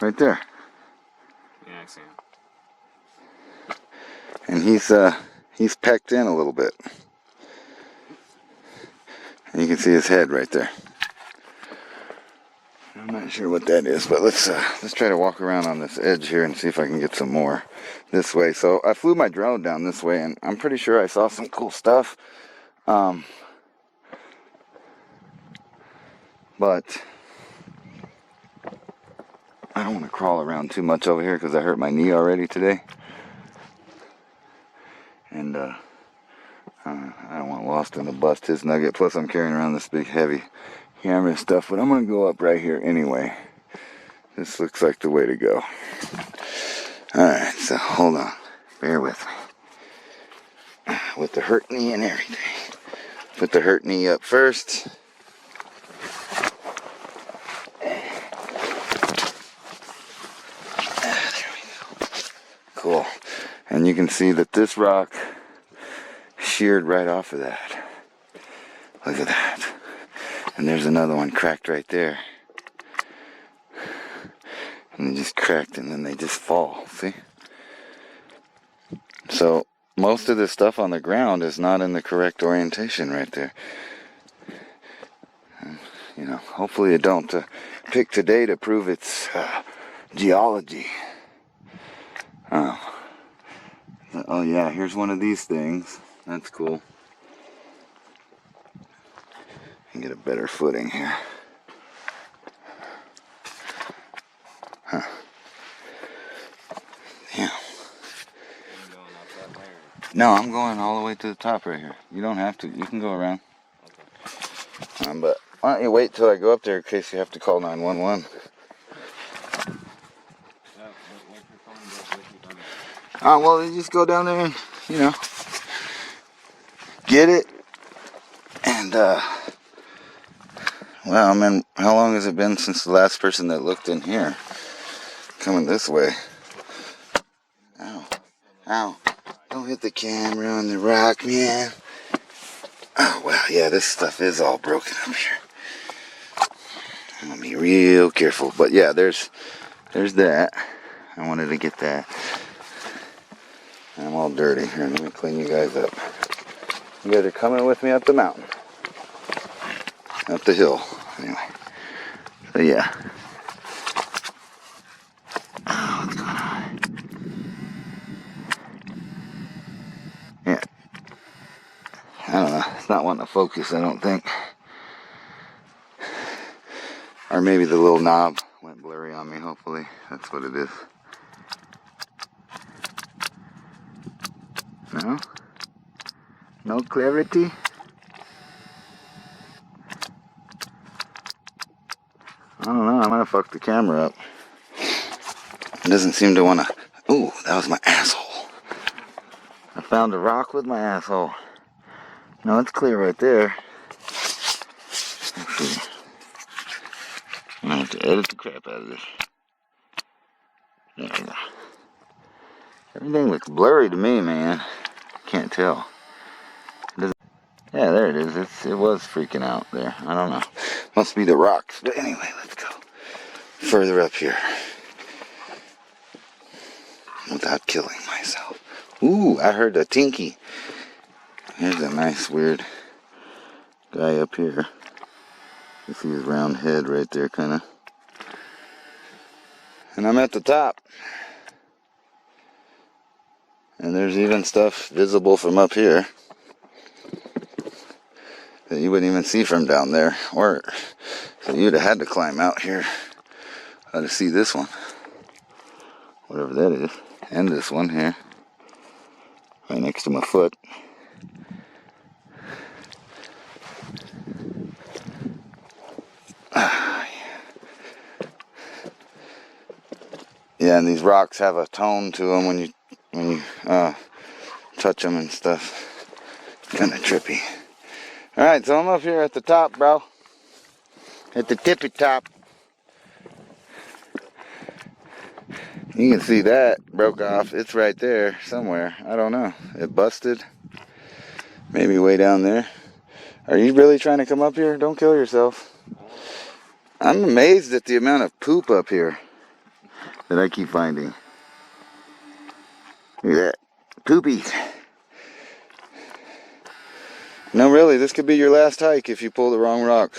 Right there. Yeah, I see him. And he's pecked in a little bit. And you can see his head right there. I'm not sure what that is, but let's try to walk around on this edge here and see if I can get some more this way. So I flew my drone down this way, and I'm pretty sure I saw some cool stuff. But I don't want to crawl around too much over here because I hurt my knee already today. And I don't want Loston to bust his nugget. Plus I'm carrying around this big heavy camera stuff, but I'm going to go up right here anyway. This looks like the way to go. Alright, so hold on. Bear with me. With the hurt knee and everything. Put the hurt knee up first. There we go. Cool. And you can see that this rock sheared right off of that. Look at that. And there's another one cracked right there. And they just cracked and then they just fall, see? So most of this stuff on the ground is not in the correct orientation right there. You know, hopefully it don't pick today to prove its geology. Oh yeah, here's one of these things. That's cool. And get a better footing here. Huh. Yeah. No, I'm going all the way to the top right here. You don't have to. You can go around. Okay. But why don't you wait till I go up there in case you have to call 911. Well, you just go down there and, you know, get it. And, well, I mean, how long has it been since the last person that looked in here? Coming this way. Ow. Ow. Don't hit the camera on the rock, man. Oh, well, yeah, this stuff is all broken up here. be real careful. But yeah, there's that. I wanted to get that. I'm all dirty. Here, let me clean you guys up. You guys are coming with me up the mountain. Up the hill. Anyway. So yeah. Oh, what's going on? Yeah. I don't know. It's not wanting to focus, I don't think. Or maybe the little knob went blurry on me, hopefully. That's what it is. No? No clarity? I don't know, I might have fucked the camera up. It doesn't seem to want to... Ooh, that was my asshole. I found a rock with my asshole. No, it's clear right there. Let's see. I'm gonna have to edit the crap out of this. There we go. Everything looks blurry to me, man. Can't tell. Yeah, there it is. It was freaking out there. I don't know. Must be the rocks. But anyway, let's go further up here without killing myself. Ooh, I heard a tinky. Here's a nice weird guy up here. You see his round head right there, kind of. And I'm at the top. And there's even stuff visible from up here that you wouldn't even see from down there. Or so you'd have had to climb out here to see this one. Whatever that is. And this one here. Right next to my foot. Yeah, and these rocks have a tone to them when you touch them and stuff. Kind of trippy. All right, so I'm up here at the top, bro. At the tippy top. You can see that broke off. It's right there somewhere. I don't know. It busted. Maybe way down there. Are you really trying to come up here? Don't kill yourself. I'm amazed at the amount of poop up here that I keep finding. Look at that. Poopies. No, really, this could be your last hike if you pull the wrong rock.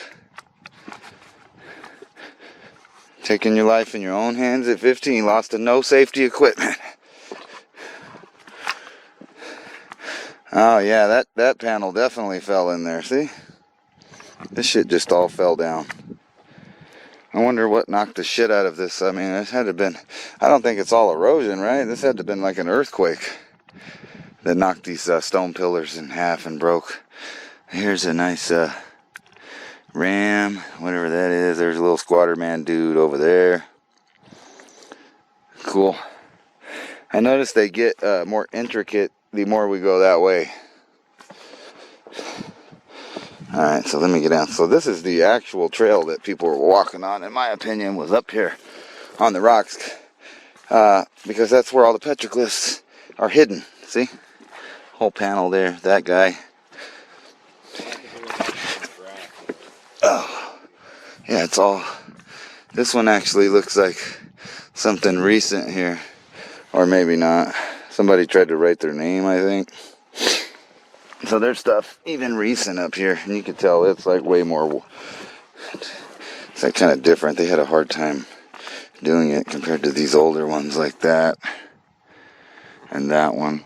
Taking your life in your own hands at 15, lost to no safety equipment. Oh yeah, that panel definitely fell in there, see? This shit just all fell down. I wonder what knocked the shit out of this. I mean, it had to have been, I don't think it's all erosion, right? This had to have been like an earthquake that knocked these stone pillars in half and broke. Here's a nice ram, whatever that is. There's a little squatter man dude over there. Cool. I noticed they get more intricate the more we go that way. Alright, so let me get down. So this is the actual trail that people were walking on, in my opinion, was up here on the rocks. Because that's where all the petroglyphs are hidden. See? Whole panel there, that guy. Oh, yeah, it's all... This one actually looks like something recent here. Or maybe not. Somebody tried to write their name, I think. So there's stuff even recent up here. And you can tell it's like way more... It's like kind of different. They had a hard time doing it compared to these older ones like that. And that one.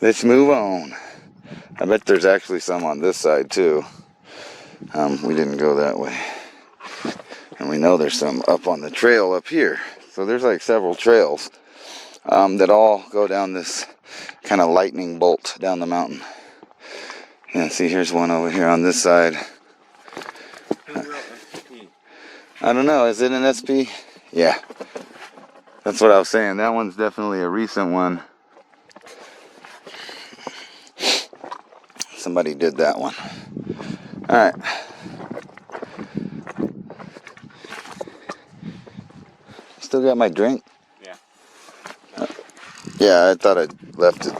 Let's move on. I bet there's actually some on this side too. We didn't go that way. And we know there's some up on the trail up here. So there's like several trails that all go down this kind of lightning bolt down the mountain. Yeah, see, here's one over here on this side. I don't know, is it an SP? Yeah. That's what I was saying. That one's definitely a recent one. Somebody did that one. Alright. Still got my drink? Yeah. Yeah, I thought I left it.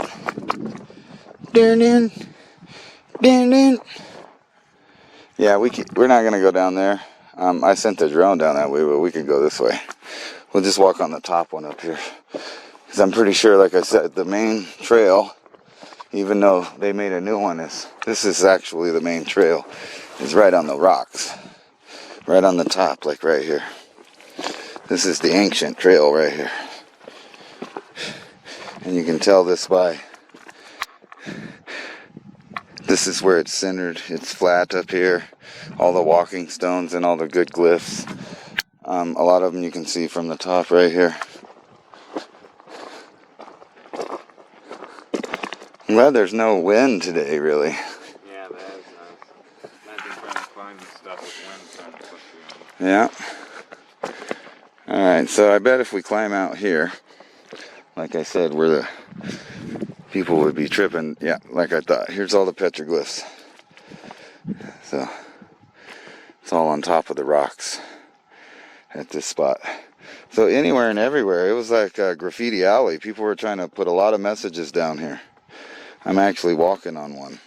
Darn. Yeah, we're not gonna go down there. I sent the drone down that way, but we could go this way. We'll just walk on the top one up here. Because I'm pretty sure, like I said, the main trail, even though they made a new one, this is actually the main trail, is right on the rocks. Right on the top, like right here. This is the ancient trail right here. And you can tell this by, this is where it's centered. It's flat up here. All the walking stones and all the good glyphs. A lot of them you can see from the top right here. I'm glad there's no wind today, really. Yeah, that is nice. Imagine trying to climb this stuff with wind trying to push you on. Yeah. Alright, so I bet if we climb out here, like I said, where the people would be tripping, yeah, like I thought. Here's all the petroglyphs. So, it's all on top of the rocks at this spot. So anywhere and everywhere, it was like a graffiti alley. People were trying to put a lot of messages down here. I'm actually walking on one.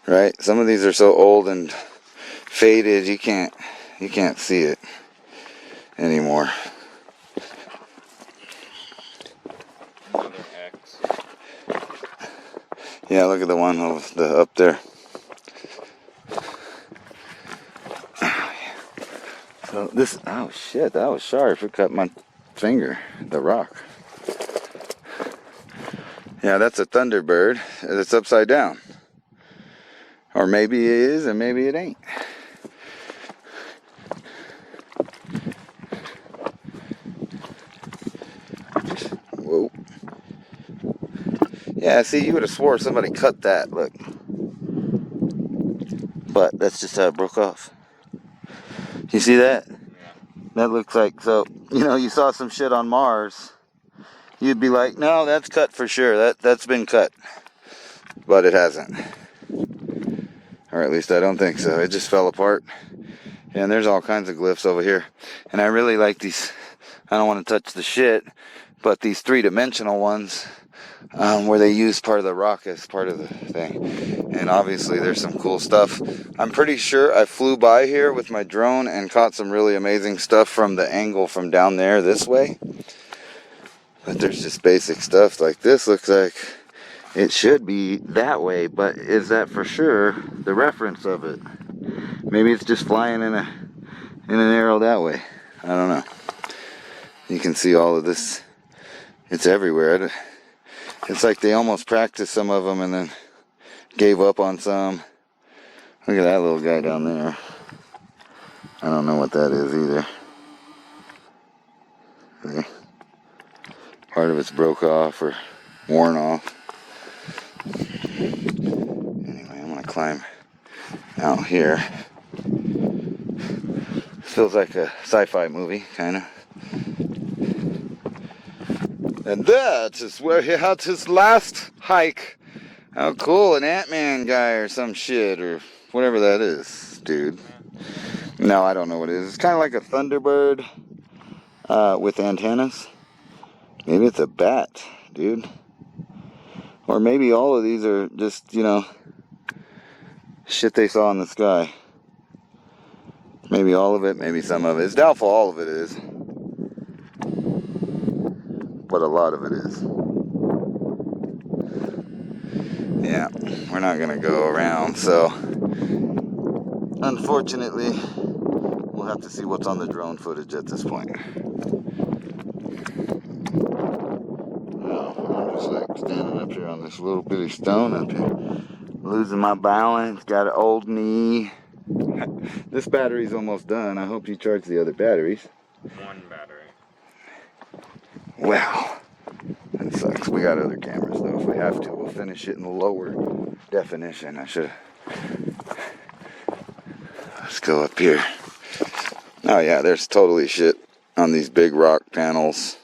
Right? Some of these are so old and faded, you can't see it anymore. Another X. Yeah, look at the one up there. So this, oh shit, that was sharp. It cut my finger, the rock. Yeah, that's a thunderbird. It's upside down. Or maybe it is and maybe it ain't. Whoa. Yeah, see, you would have swore somebody cut that, look. But that's just how it broke off. You see that? Yeah. That looks like, so, you saw some shit on Mars. You'd be like, no, that's cut for sure. That's been cut. But it hasn't. Or at least I don't think so. It just fell apart. And there's all kinds of glyphs over here. And I really like these, I don't want to touch the shit, but these three-dimensional ones, where they use part of the rock as part of the thing. And obviously there's some cool stuff. I'm pretty sure I flew by here with my drone and caught some really amazing stuff from the angle from down there this way. But there's just basic stuff. Like this looks like it should be that way, but is that for sure the reference of it? Maybe it's just flying in an arrow that way. I don't know. You can see all of this. It's everywhere. It's like they almost practiced some of them and then gave up on some. Look at that little guy down there. I don't know what that is either. See? Part of it's broke off or worn off. Anyway, I'm gonna climb out here. Feels like a sci-fi movie, kind of. And that is where he had his last hike. How cool, an Ant-Man guy or some shit, or whatever that is, dude. No, I don't know what it is. It's kind of like a Thunderbird with antennas. Maybe it's a bat, dude. Or maybe all of these are just, shit they saw in the sky. Maybe all of it, maybe some of it. It's doubtful all of it is. But a lot of it is. Yeah, we're not gonna go around, so unfortunately we'll have to see what's on the drone footage at this point. I'm just like standing up here on this little bitty stone up here, losing my balance, got an old knee. This battery's almost done. I hope you charge the other batteries. One battery. Well, that sucks. We got other cameras though. If we have to, we'll finish it in the lower definition. Let's go up here. Oh yeah, there's totally shit on these big rock panels.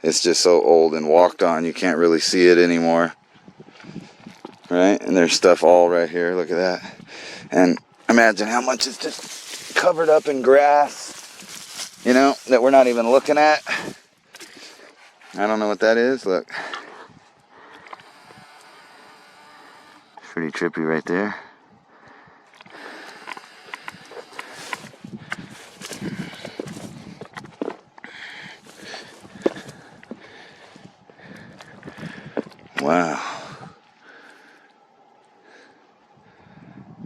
It's just so old and walked on, you can't really see it anymore. Right? And there's stuff all right here. Look at that. And imagine how much is just covered up in grass, that we're not even looking at. I don't know what that is. Look. Pretty trippy right there. Wow.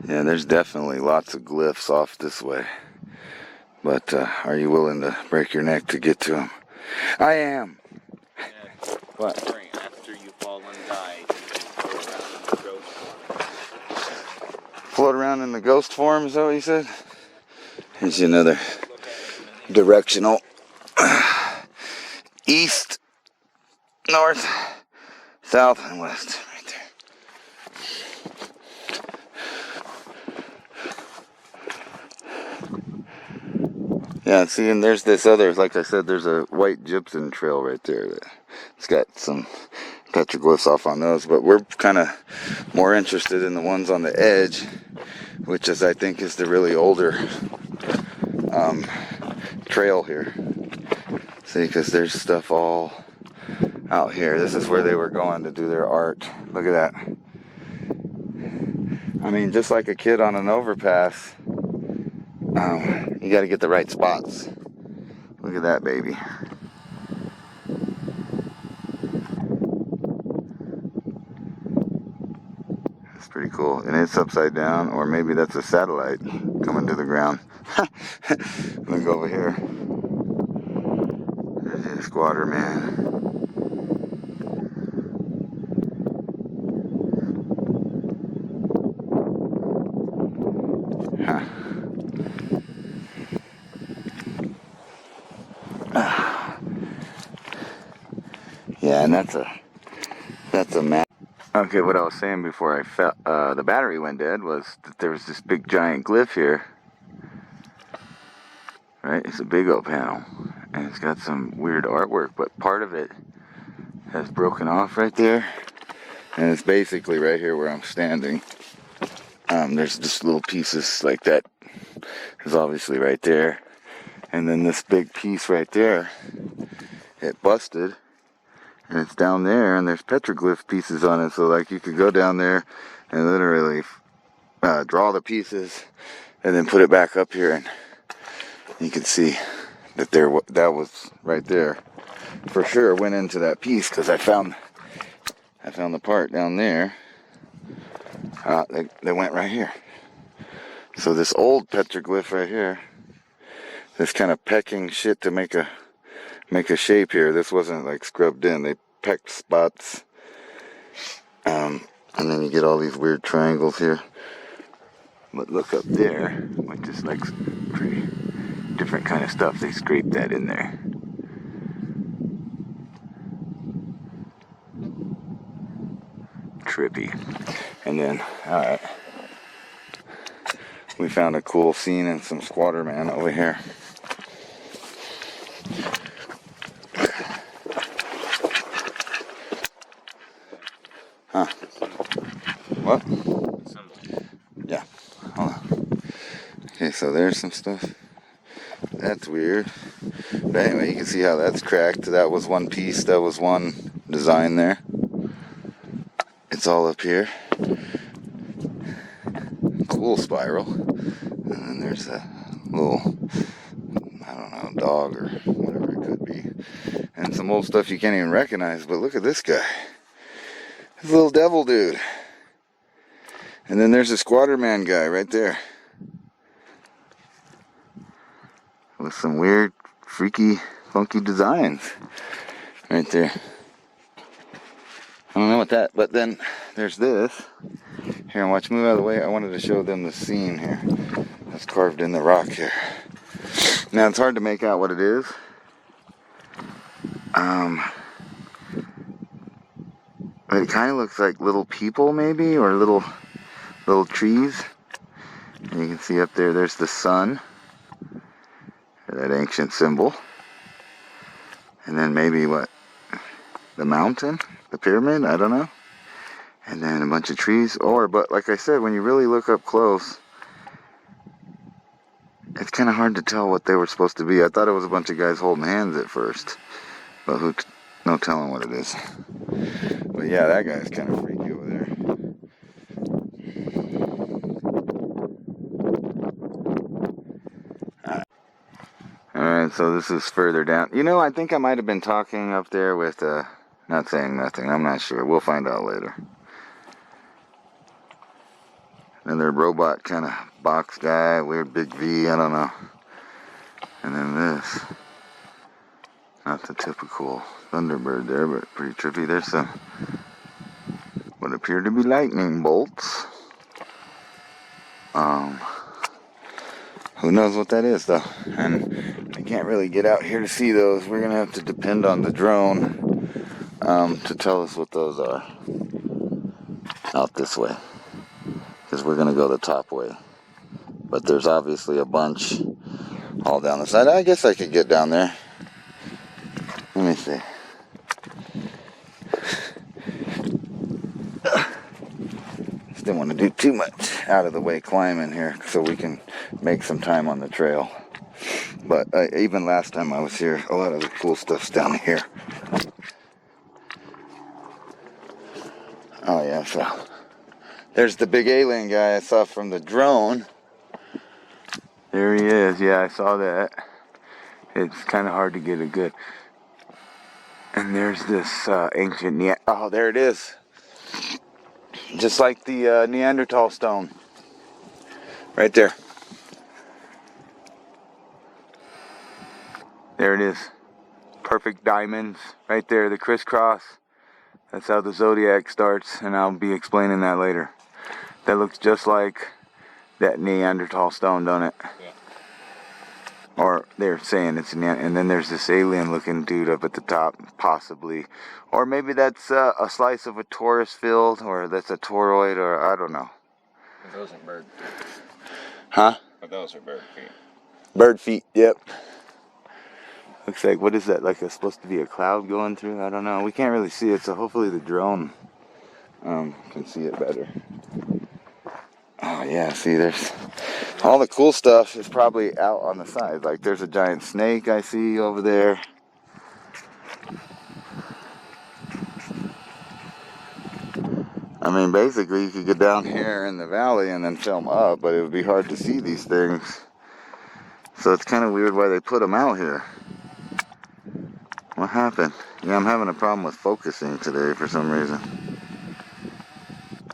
Yeah, there's definitely lots of glyphs off this way. But are you willing to break your neck to get to them? I am. Yeah, What? after you fall and die, you can go around in the ghost form. Float around in the ghost form, is that what you said? Here's another directional. East, north, south, and west. Right there. Yeah, see, and there's this other, like I said, there's a white gypsum trail right there. It's got some petroglyphs off on those, but we're kind of more interested in the ones on the edge, which is, I think, is the really older trail here. See, because there's stuff all out here. This is where they were going to do their art. Look at that. I mean, just like a kid on an overpass, you got to get the right spots. Look at that baby. That's pretty cool. And it's upside down, or maybe that's a satellite coming to the ground. Look over here. There's a squatter man. Huh. Yeah, and that's a map. Okay, what I was saying before I fell, the battery went dead was that there was this big giant glyph here. Right, it's a big old panel, and it's got some weird artwork, but part of it has broken off right there, and it's basically right here where I'm standing. There's just little pieces like that is obviously right there, and then this big piece right there, it busted, and it's down there, and there's petroglyph pieces on it, so like you could go down there and literally draw the pieces and then put it back up here, and you can see that that was right there for sure went into that piece, because I found the part down there. They went right here. So this old petroglyph right here, this kind of pecking shit to make a shape here. This wasn't like scrubbed in. They pecked spots, and then you get all these weird triangles here. But look up there, which is like pretty different kind of stuff. They scraped that in there. Trippy. And then, alright, we found a cool scene and some squatter man over here. Huh. What? Yeah. Hold on. Okay, so there's some stuff. That's weird. But anyway, you can see how that's cracked. That was one piece. That was one design there. It's all up here. Cool spiral. And then there's a little, I don't know, dog or whatever it could be. And some old stuff you can't even recognize. But look at this guy. This little devil dude. And then there's a squatter man guy right there. With some weird, freaky, funky designs. Right there. I don't know what that, but then there's this. Here, watch, move out of the way. I wanted to show them the scene here. That's carved in the rock here. Now, it's hard to make out what it is. But it kind of looks like little people, maybe, or little trees. And you can see up there, there's the sun. That ancient symbol. And then maybe what? The mountain? The pyramid? I don't know. And then a bunch of trees. But like I said, when you really look up close, it's kind of hard to tell what they were supposed to be. I thought it was a bunch of guys holding hands at first. But no telling what it is. But yeah, that guy's kind of freaky over there. Alright, so this is further down. You know, I think I might have been talking up there with, not saying nothing. I'm not sure. We'll find out later. Another robot kind of box guy, weird big V, I don't know. And then this. Not the typical Thunderbird there, but pretty trippy. There's some what appear to be lightning bolts. Who knows what that is though? And I can't really get out here to see those. We're gonna have to depend on the drone to tell us what those are. Out this way. Because we're gonna go the top way. But there's obviously a bunch all down the side. I guess I could get down there. Let me see. Just didn't want to do too much out of the way climbing here so we can make some time on the trail. But even last time I was here, a lot of the cool stuff's down here. Oh yeah, so there's the big alien guy I saw from the drone. There he is. Yeah, I saw that. It's kind of hard to get a good. And there's this ancient oh, there it is. Just like the Neanderthal stone. Right there. There it is. Perfect diamonds. Right there, the crisscross. That's how the zodiac starts, and I'll be explaining that later. That looks just like that Neanderthal stone, don't it? Yeah. Or they're saying it's and then there's this alien-looking dude up at the top, possibly. Or maybe that's a slice of a torus field, or that's a toroid, or I don't know. Those are bird feet. Huh? Those are bird feet. Bird feet, yep. Looks like, what is that, like it's supposed to be a cloud going through? I don't know. We can't really see it, so hopefully the drone can see it better. Oh yeah, see, there's all the cool stuff is probably out on the side. Like there's a giant snake I see over there. I mean, basically you could go down here in the valley and then film up, but it would be hard to see these things. So it's kind of weird why they put them out here. What happened? Yeah, I'm having a problem with focusing today for some reason.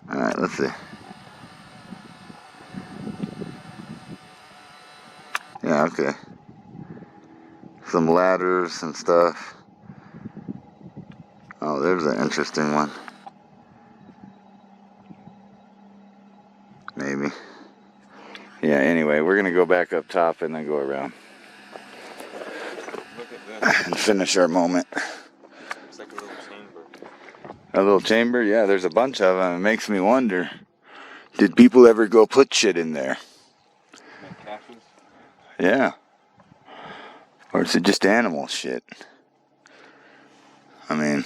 Alright, let's see. Yeah, okay. Some ladders and stuff. Oh, there's an interesting one. Maybe. Yeah, anyway, we're gonna go back up top and then go around. Look at this. And finish our moment. It's like a little chamber. A little chamber? Yeah, there's a bunch of them. It makes me wonder, did people ever go put shit in there? Like caches? Yeah. Or is it just animal shit? I mean,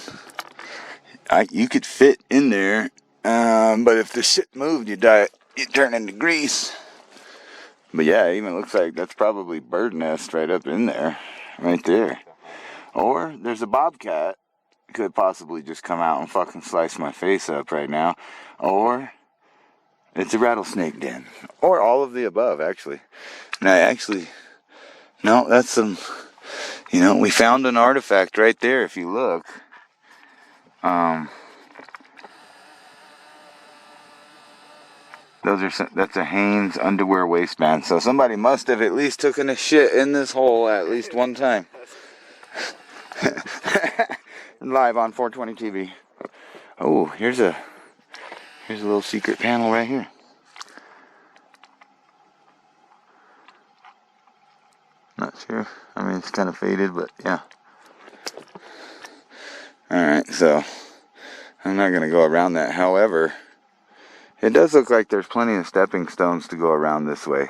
you could fit in there, but if the shit moved, you turn into grease. But yeah, it even looks like that's probably bird nest right up in there, right there. Or there's a bobcat. Could possibly just come out and fucking slice my face up right now. Or it's a rattlesnake den. Or all of the above, actually. No, that's some, we found an artifact right there if you look. That's a Hanes underwear waistband. So somebody must have at least taken a shit in this hole at least one time. Live on 420 TV. Oh, here's a little secret panel right here. Not sure. I mean, it's kind of faded, but yeah. Alright, so I'm not going to go around that. However, it does look like there's plenty of stepping stones to go around this way.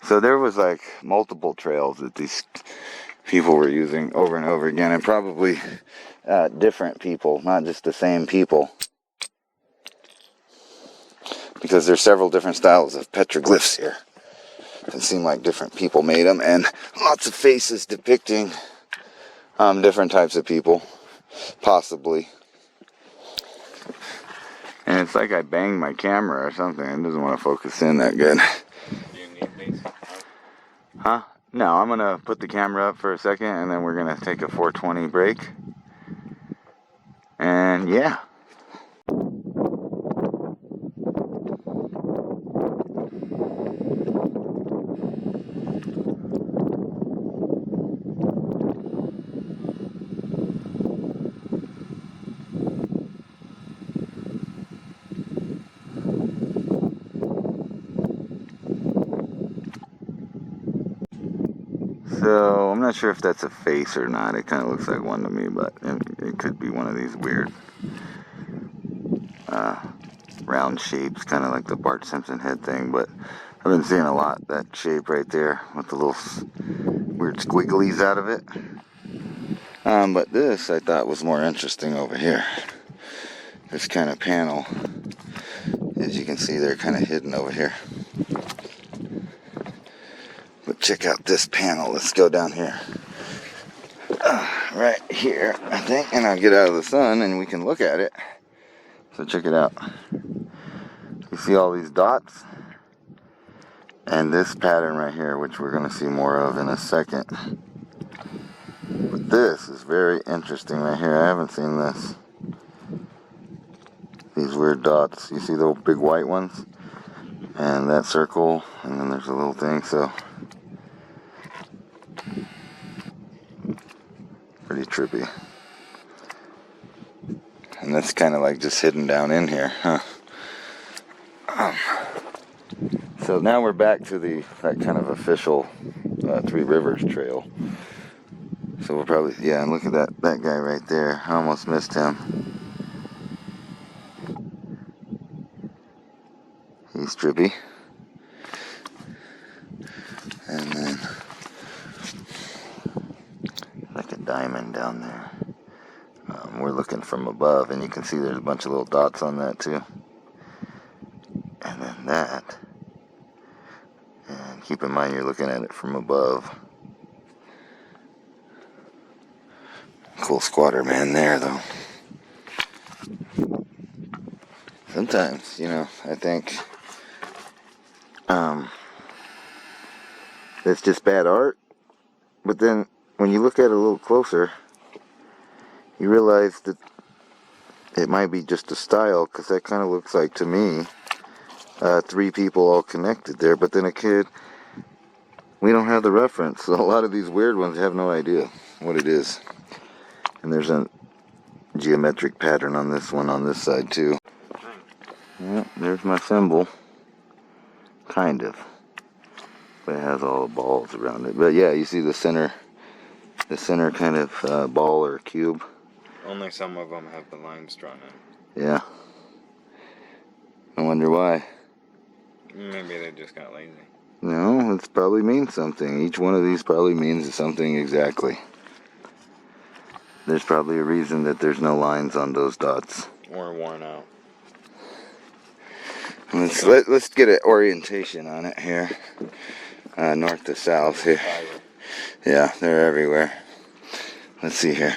So there was like multiple trails that these people were using over and over again, and probably different people, not just the same people. Because there's several different styles of petroglyphs here. It seemed like different people made them, and lots of faces depicting different types of people, possibly. And it's like I banged my camera or something. It doesn't want to focus in that good. Do you need these? Huh? No, I'm gonna put the camera up for a second and then we're gonna take a 420 break. And yeah. So I'm not sure if that's a face or not. It kind of looks like one to me, but it could be one of these weird round shapes, kind of like the Bart Simpson head thing. But I've been seeing a lot that shape right there with the little weird squigglies out of it. But this I thought was more interesting over here. This kind of panel, as you can see, they're kind of hidden over here. But check out this panel. Let's go down here. Right here, I think, and I'll get out of the sun and we can look at it. So check it out. You see all these dots? And this pattern right here, which we're going to see more of in a second. But this is very interesting right here. I haven't seen this. These weird dots. You see the big white ones? And that circle, and then there's a little thing, so pretty trippy. And that's kind of like just hidden down in here, huh? So now we're back to that kind of official Three Rivers trail. So we'll probably, yeah, and look at that guy right there. I almost missed him. He's trippy. And then like a diamond down there. We're looking from above, and you can see there's a bunch of little dots on that too. And then that. And keep in mind you're looking at it from above. Cool squatter man there, though. Sometimes, you know, I think it's just bad art. But then when you look at it a little closer, you realize that it might be just a style, because that kind of looks like, to me, three people all connected there. But then a kid, we don't have the reference. So a lot of these weird ones have no idea what it is. And there's a geometric pattern on this one on this side too. Yep, there's my symbol. Kind of. But it has all the balls around it. But yeah, you see the center kind of ball or cube. Only some of them have the lines drawn in. Yeah. I wonder why. Maybe they just got lazy. No, it probably means something. Each one of these probably means something exactly. There's probably a reason that there's no lines on those dots. Or worn out. Let's get an orientation on it here. North to south here. Yeah, they're everywhere. Let's see here.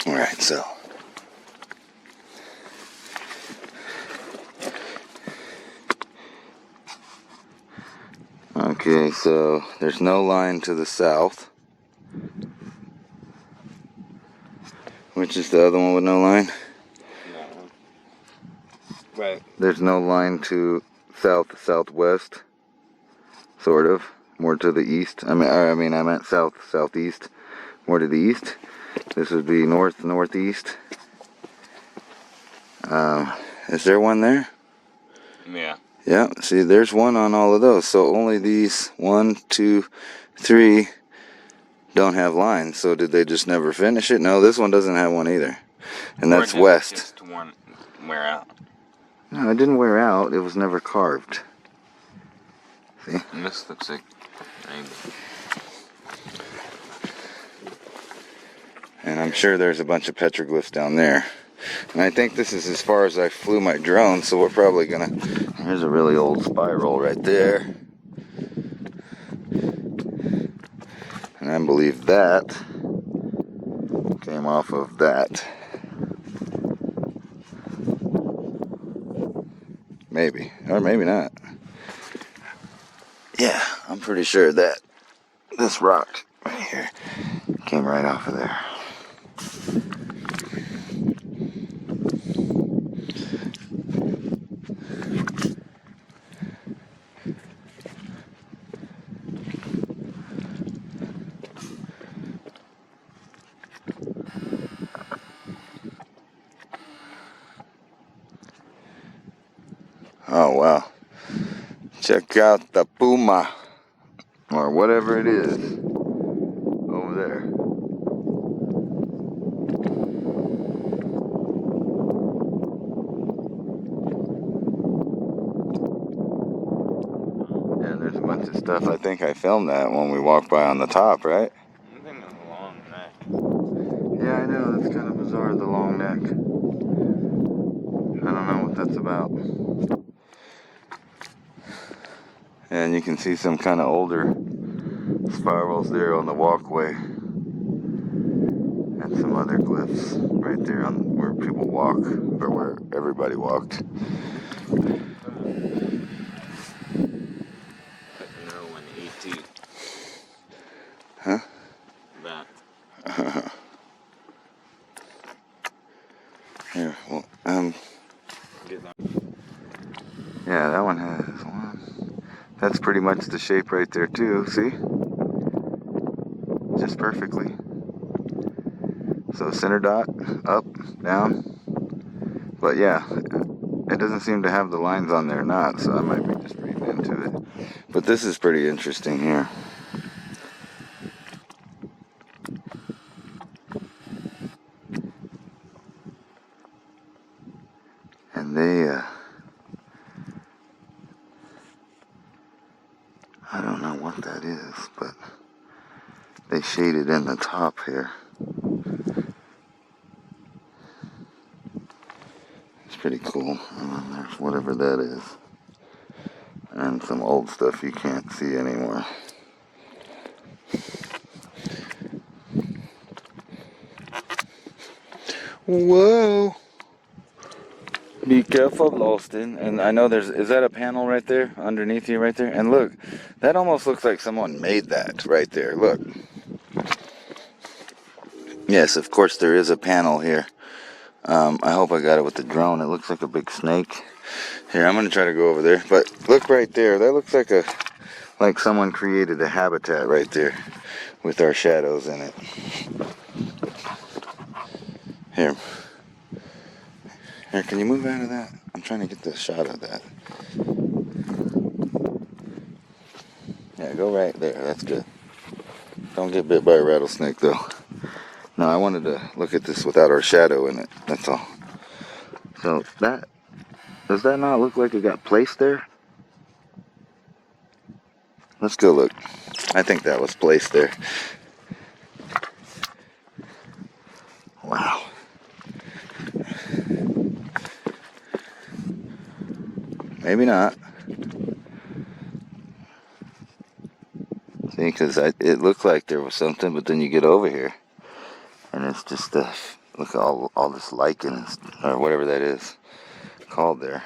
Alright, so. Okay, so there's no line to the south. Which is the other one with no line? No. Right. There's no line to southwest, sort of. More to the east. I meant southeast. More to the east. This would be northeast. Is there one there? Yeah. Yeah, see, there's one on all of those. So only these 1, 2, 3 don't have lines. So did they just never finish it? No, this one doesn't have one either. And that's west. Just one wear out. No, it didn't wear out. It was never carved. See? And this looks like maybe. And I'm sure there's a bunch of petroglyphs down there. And I think this is as far as I flew my drone, so we're probably gonna... Here's a really old spiral right there. And I believe that came off of that. Maybe. Or maybe not. Yeah, I'm pretty sure that this rock right here came right off of there. Oh wow. Check out the puma, or whatever it is, over there. Yeah, there's a bunch of stuff. I think I filmed that when we walked by on the top, right? I think it's a long neck. Yeah, I know. That's kind of bizarre, the long neck. I don't know what that's about. And you can see some kind of older spirals there on the walkway. And some other glyphs right there on where people walk, or where everybody walked. No one ET. Huh? That. Here, well, Get that. yeah, that one has one. That's pretty much the shape right there too, see? Just perfectly. So center dot, up, down. But yeah, it doesn't seem to have the lines on there, not, so I might be just reading into it. But this is pretty interesting here. And they, I don't know what that is, but they shaded in the top here. It's pretty cool. And then there's whatever that is. And some old stuff you can't see anymore. Whoa! Be careful, Austin. And I know is that a panel right there underneath you right there? And look, that almost looks like someone made that right there. Look. Yes, of course there is a panel here. I hope I got it with the drone. It looks like a big snake. Here, I'm gonna try to go over there. But look right there. That looks like someone created a habitat right there with our shadows in it. Here. Here, can you move out of that? I'm trying to get the shot of that. Yeah, go right there. That's good. Don't get bit by a rattlesnake, though. No, I wanted to look at this without our shadow in it. That's all. So does that not look like it got placed there? Let's go look. I think that was placed there. Wow. Maybe not. See, because it looked like there was something, but then you get over here, and it's just look at all this lichen, or whatever that is called there.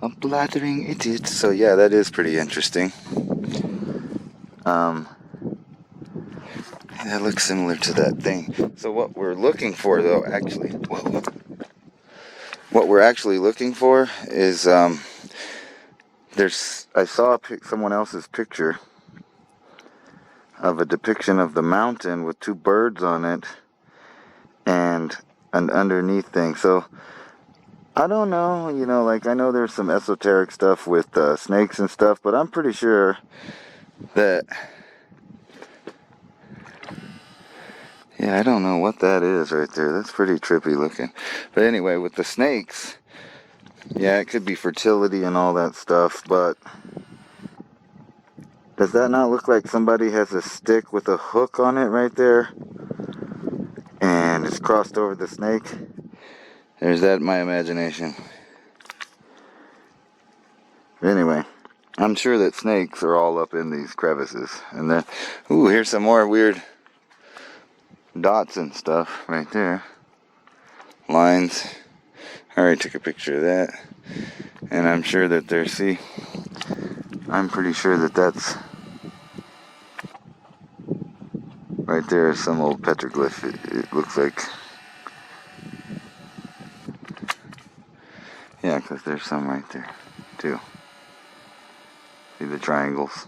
A blathering idiot. So yeah, that is pretty interesting. That looks similar to that thing. So what we're looking for, though, actually, what we're actually looking for is I saw someone else's picture of a depiction of the mountain with two birds on it and an underneath thing. So I don't know, like I know there's some esoteric stuff with snakes and stuff, but I'm pretty sure that, yeah, I don't know what that is right there. That's pretty trippy looking. But anyway, with the snakes, yeah, it could be fertility and all that stuff, but does that not look like somebody has a stick with a hook on it right there? And it's crossed over the snake? There's that in my imagination. Anyway, I'm sure that snakes are all up in these crevices. And then, ooh, here's some more weird dots and stuff right there. Lines. I already took a picture of that. And I'm sure that there's, see, I'm pretty sure that that's right there, some old petroglyph, it looks like. Yeah, because there's some right there, too. See the triangles?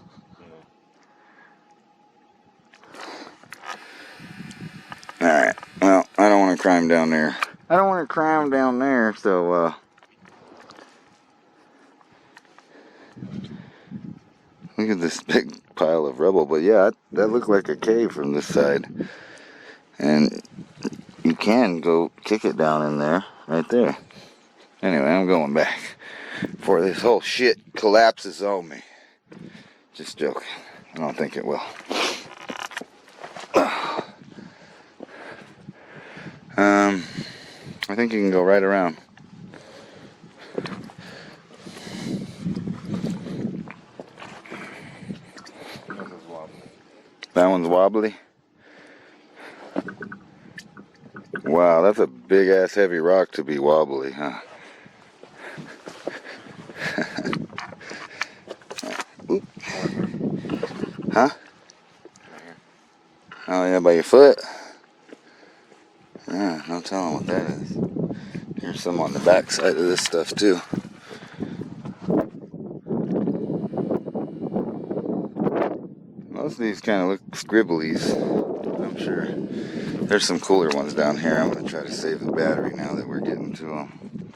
Alright, well, I don't want to climb down there. I don't want to climb down there, so, look at this big pile of rubble. But yeah, that looked like a cave from this side. And you can go kick it down in there, right there. Anyway, I'm going back before this whole shit collapses on me. Just joking. I don't think it will. I think you can go right around. That one's wobbly. Wow, that's a big ass heavy rock to be wobbly, huh? Oop. Huh? Oh yeah, by your foot? Yeah, no telling what that is. Here's some on the back side of this stuff too. Most of these kind of look scribblies, I'm sure. There's some cooler ones down here. I'm going to try to save the battery now that we're getting to them.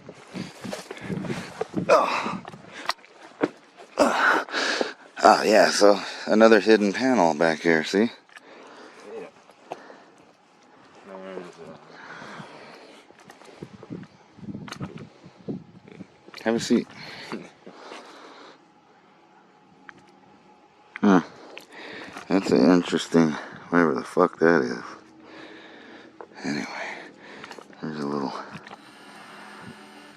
Oh. Ah, yeah, so another hidden panel back here, see? Have a seat. Huh. That's an interesting, whatever the fuck that is. Anyway, there's a little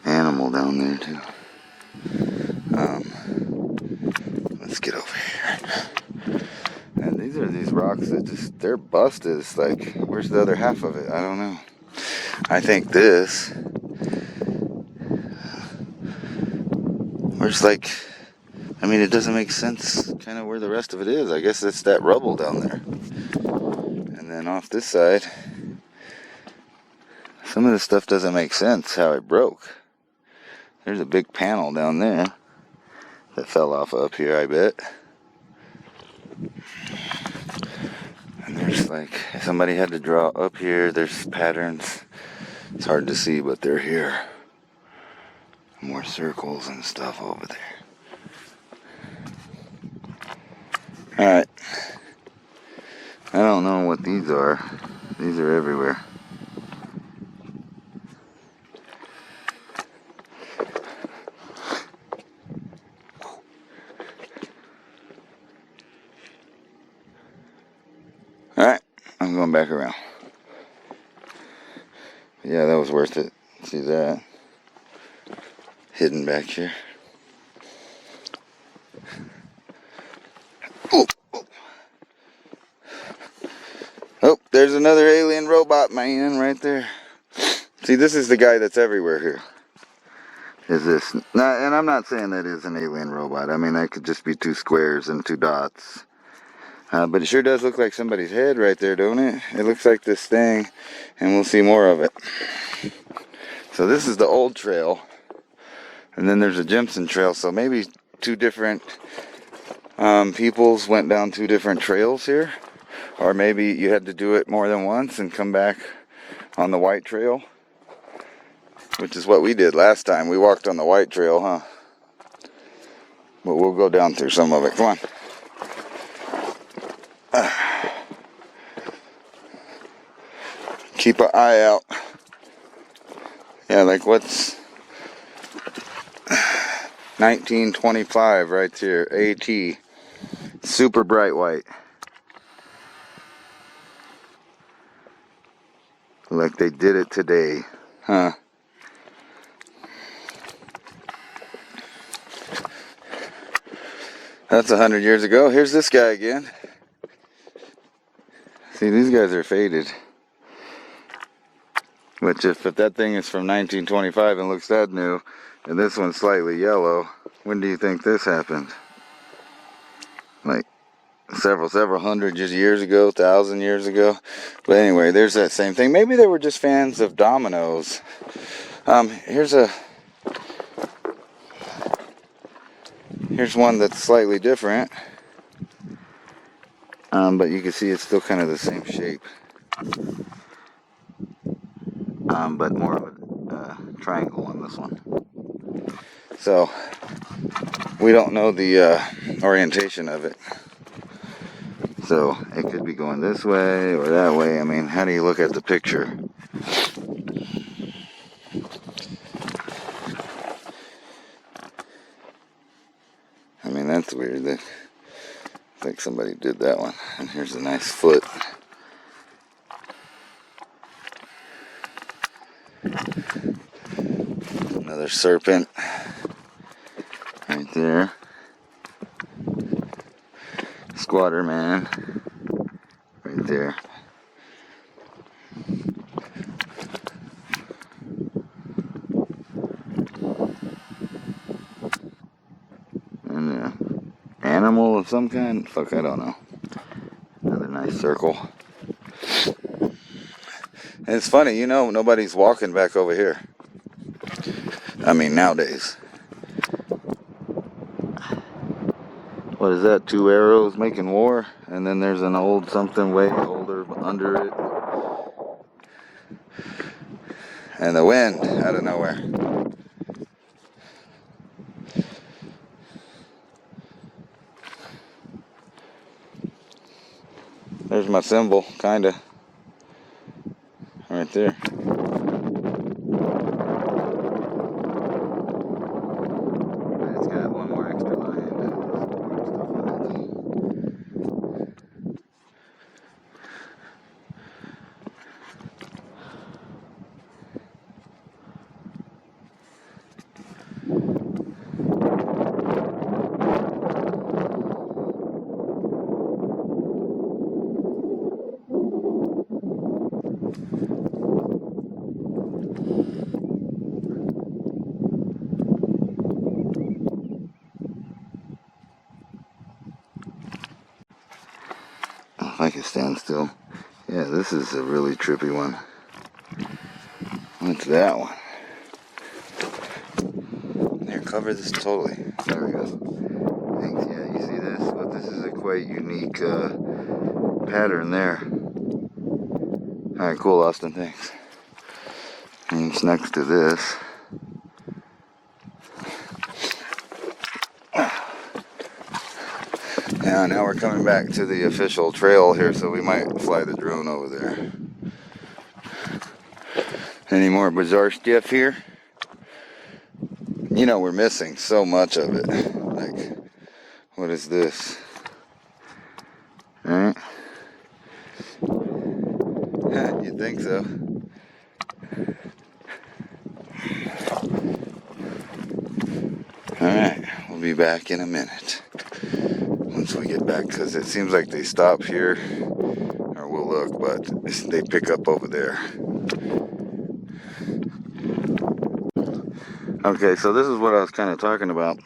animal down there too. Let's get over here. And these are these rocks that just, they're busted. It's like, where's the other half of it? I don't know. I think this, where's like, I mean, it doesn't make sense kind of where the rest of it is. I guess it's that rubble down there. And then off this side, some of this stuff doesn't make sense how it broke. There's a big panel down there that fell off up here, I bet. And there's like, somebody had to draw up here. There's patterns. It's hard to see, but they're here. More circles and stuff over there. Alright. I don't know what these are. These are everywhere. Alright, I'm going back around. Yeah, that was worth it. See that? Hidden back here. Oh, oh. Oh, there's another alien robot man right there. See, this is the guy that's everywhere here. Is this? Now, and I'm not saying that is an alien robot. I mean, that could just be two squares and two dots. But it sure does look like somebody's head right there, don't it? It looks like this thing, and we'll see more of it. So this is the old trail, and then there's a Jimson trail. So maybe two different peoples went down two different trails here, or maybe you had to do it more than once and come back on the white trail, which is what we did last time. We walked on the white trail, huh? But we'll go down through some of it. Come on. Keep an eye out. Yeah, like what's 1925 right here. AT. Super bright white. Like they did it today. Huh? That's 100 years ago. Here's this guy again. See, these guys are faded. Which if that thing is from 1925 and looks that new, and this one's slightly yellow, when do you think this happened? Like several hundred years ago, 1,000 years ago. But anyway, there's that same thing. Maybe they were just fans of dominoes. Here's one that's slightly different. But you can see it's still kind of the same shape. But more of a triangle on this one. So we don't know the orientation of it. So it could be going this way or that way. I mean, how do you look at the picture? I mean, that's weird. That I think somebody did that one. And here's a nice foot. Another serpent right there. Squatter man right there. And animal of some kind. Fuck, I don't know. Another nice circle. And it's funny, nobody's walking back over here. I mean, nowadays. What is that? 2 arrows making war? And then there's an old something way older under it. And the wind out of nowhere. There's my symbol, kinda. Right there. It's got one more extra line in it. If I can stand still. Yeah, this is a really trippy one. What's that one? Here, cover this totally. There we go. Thanks. Yeah, you see this? But this is a quite unique pattern there. Alright, cool, Austin. Thanks. And it's next to this. Now we're coming back to the official trail here, so we might fly the drone over there. Any more bizarre stuff here? We're missing so much of it. Like, what is this? Alright. Yeah, you'd think so. Alright, we'll be back in a minute. Once we get back, because it seems like they stop here, or we'll look, but they pick up over there. Okay, so this is what I was kind of talking about.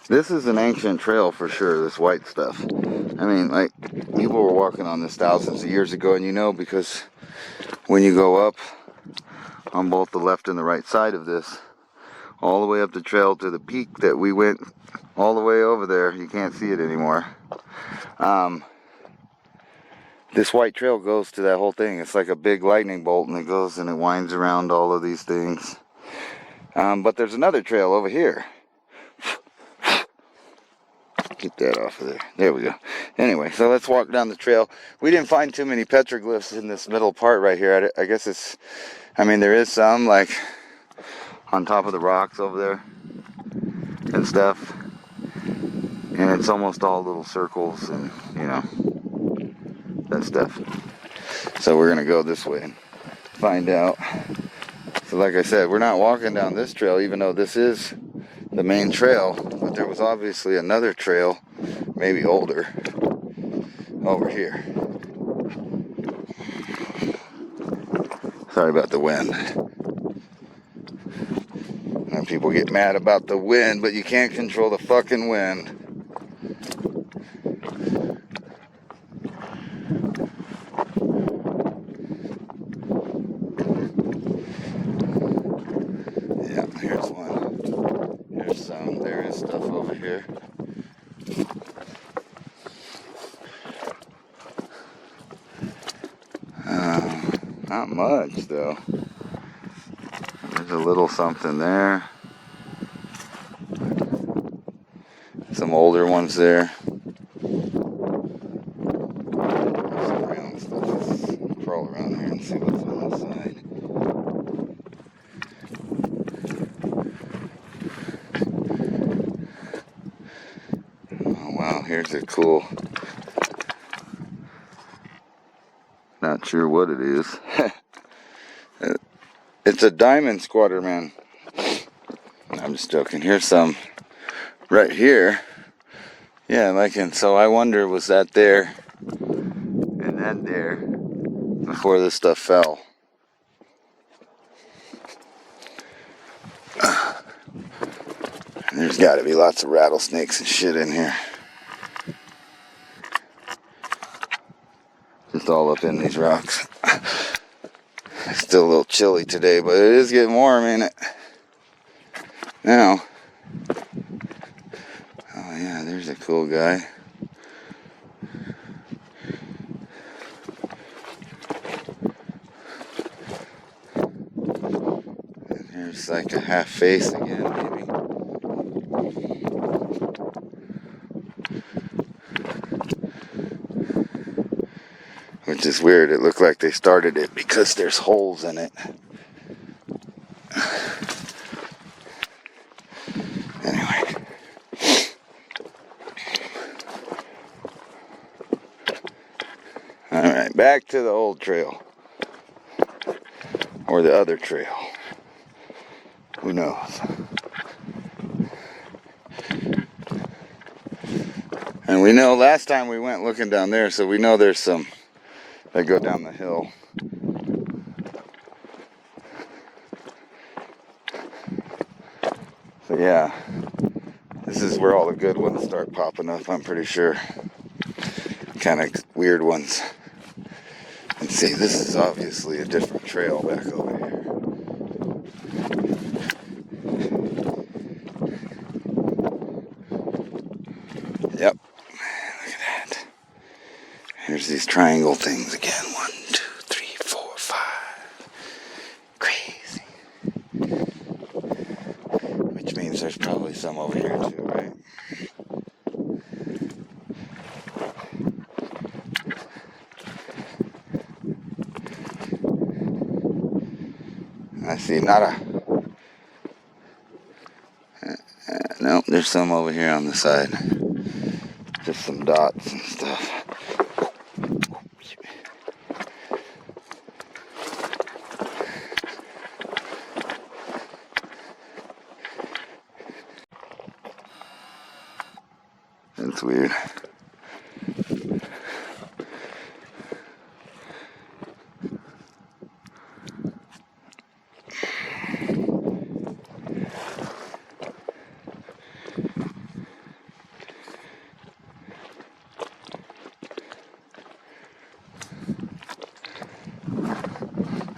This is an ancient trail for sure, this white stuff. I mean, like, people were walking on this thousands of years ago, and because when you go up on both the left and the right side of this, all the way up the trail to the peak that we went all the way over there, you can't see it anymore. This white trail goes to that whole thing. It's like a big lightning bolt, and it goes and it winds around all of these things. But there's another trail over here. Get that off of there. There we go. Anyway, so let's walk down the trail. We didn't find too many petroglyphs in this middle part right here. I guess there is some, like, on top of the rocks over there and stuff. And it's almost all little circles and, that stuff. So we're going to go this way and find out. So like I said, we're not walking down this trail, even though this is the main trail. But there was obviously another trail, maybe older, over here. Sorry about the wind. Now people get mad about the wind, but you can't control the fucking wind. Yeah, here's one. Here's some. There is stuff over here. Not much though. There's a little something there. Some older ones there. There's some round stuff. Let's crawl around here and see what's on the side. Oh wow, here's a cool. Not sure what it is. It's a diamond squatter, man. I'm just joking. Here's some right here. Yeah, like, and so I wonder, was that there and then there before this stuff fell? There's got to be lots of rattlesnakes and shit in here. Just all up in these rocks. It's still a little chilly today, but it is getting warm, ain't it? Now. Oh yeah, there's a cool guy. And here's like a half face again, maybe. Which is weird. It looked like they started it because there's holes in it. Anyway. Alright, back to the old trail. Or the other trail. Who knows? And we know last time we went looking down there, so we know there's some that go down the hill. So yeah, this is where all the good ones start popping up, I'm pretty sure. Kind of weird ones. And see, this is obviously a different trail back over here. Yep. Look at that. Here's these triangle things again. 1, 2, 3, 4, 5. Crazy. Which means there's probably some over here too, right? I see not a... Nope, there's some over here on the side. Just some dots and stuff. That's weird.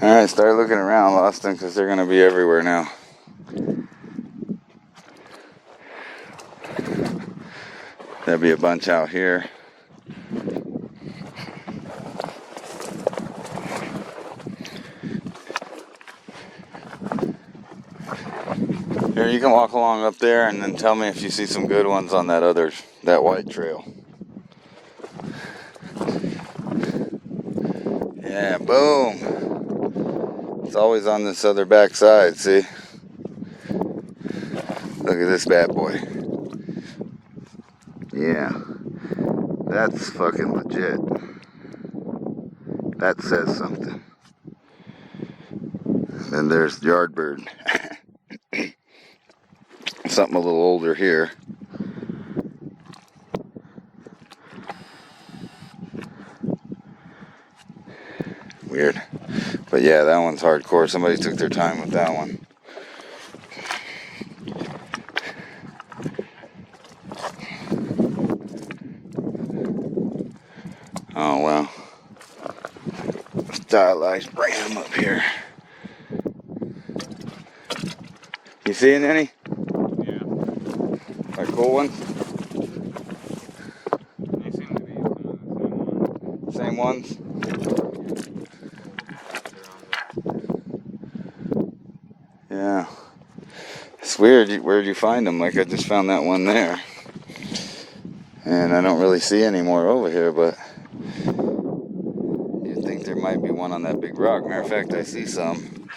Alright, start looking around, Austin, because they're going to be everywhere now. There'll be a bunch out here. Here, you can walk along up there and then tell me if you see some good ones on that white trail. Yeah, boom. It's always on this other back side, see? Look at this bad boy. Yeah. That's fucking legit. That says something. Then there's Yardbird. Something a little older here. Weird. But yeah, that one's hardcore. Somebody took their time with that one. Oh well. Stylized ram up here. You seeing any? Yeah. Like cool ones? They seem to be some of the Same ones? Yeah. It's weird. Where'd you find them? Like I just found that one there. And I don't really see any more over here, but you'd think there might be one on that big rock. Matter of fact, I see some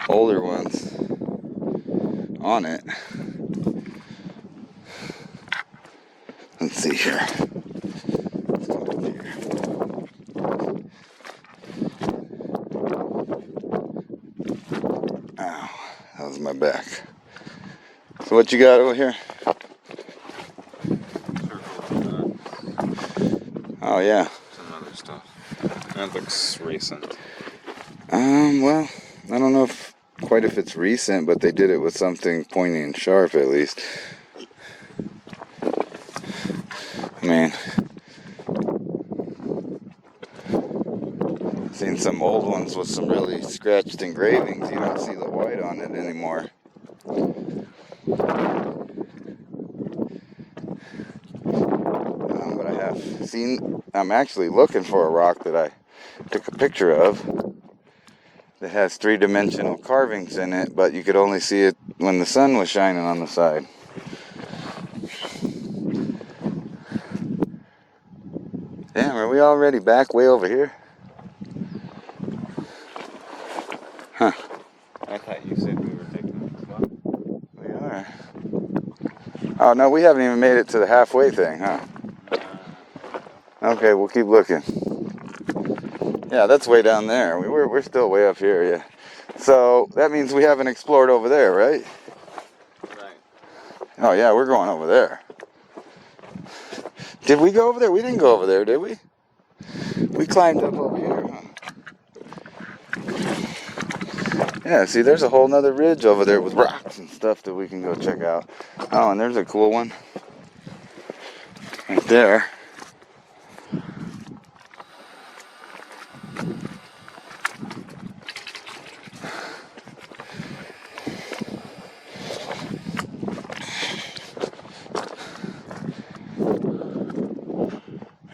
older ones on it. Let's see here. Let's go up here. Ow, that was my back. So what you got over here? Oh yeah. Some other stuff. That looks recent. Well, I don't know if it's recent, but they did it with something pointy and sharp at least. Man, I've seen some old ones with some really scratched engravings. You don't see the white on it anymore. But I have seen, I'm actually looking for a rock that I took a picture of that has three-dimensional carvings in it, but you could only see it when the sun was shining on the side. Damn, are we already back way over here? Huh. I thought you said we were taking this one. We are. Oh, no, we haven't even made it to the halfway thing, huh? Okay, we'll keep looking. Yeah, that's way down there. We're still way up here, yeah. So, that means we haven't explored over there, right? Right. Oh, yeah, we're going over there. Did we go over there? We didn't go over there, did we? We climbed up over here, huh? Yeah, see, there's a whole nother ridge over there with rocks and stuff that we can go check out. Oh, and there's a cool one. Right there.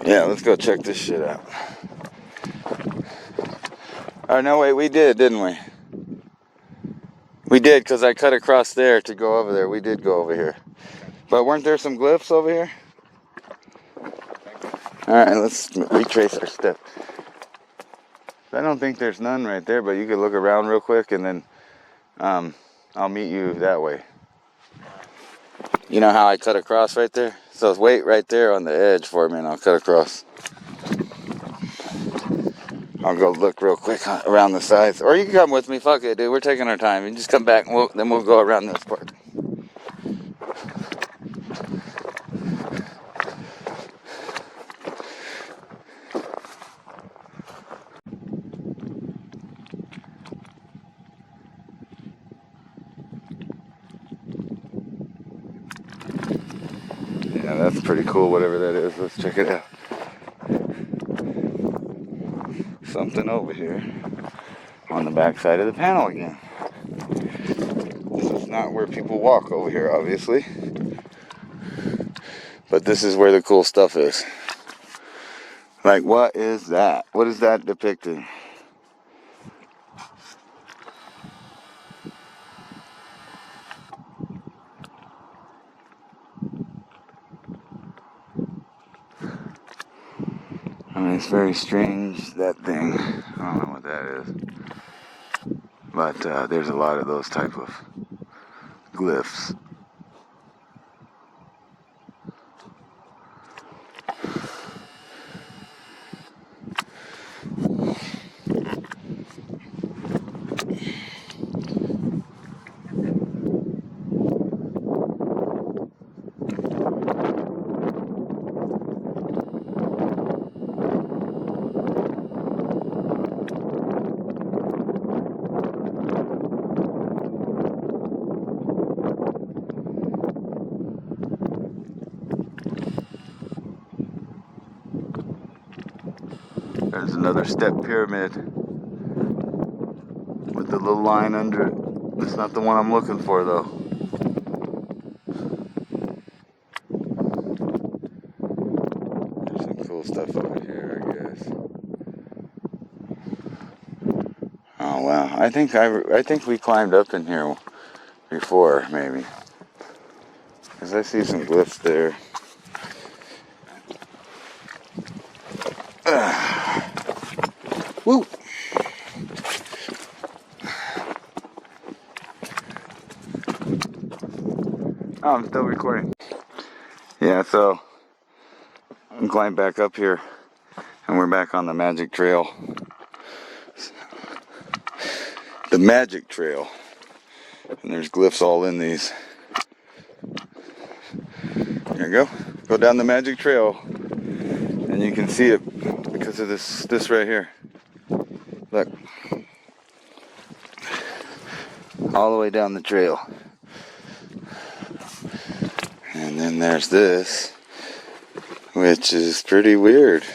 Yeah, let's go check this shit out. Oh, no, wait, we did, didn't we? We did, because I cut across there to go over there. We did go over here. But weren't there some glyphs over here? Alright, let's retrace our steps. I don't think there's none right there, but you could look around real quick and then I'll meet you that way. You know how I cut across right there? So wait right there on the edge for me and I'll cut across. I'll go look real quick around the sides. Or you can come with me. Fuck it, dude. We're taking our time. You just come back and then we'll go around this part. Yeah, that's pretty cool, whatever that is. Let's check it out. Something over here on the back side of the panel again. This is not where people walk over here, obviously. But this is where the cool stuff is. Like, what is that? What is that depicting? I mean, it's very strange, that thing. I don't know what that is. But there's a lot of those type of glyphs. There's another step pyramid with the little line under it. It's not the one I'm looking for though. There's some cool stuff over here, I guess. Oh wow! I think we climbed up in here before, maybe. Cause I see some glyphs there. Woo! Oh, I'm still recording. Yeah, so I'm climbing back up here, and we're back on the magic trail. The magic trail, and there's glyphs all in these. There you go. Go down the magic trail, and you can see it because of this right here. Look, all the way down the trail. And then there's this, which is pretty weird.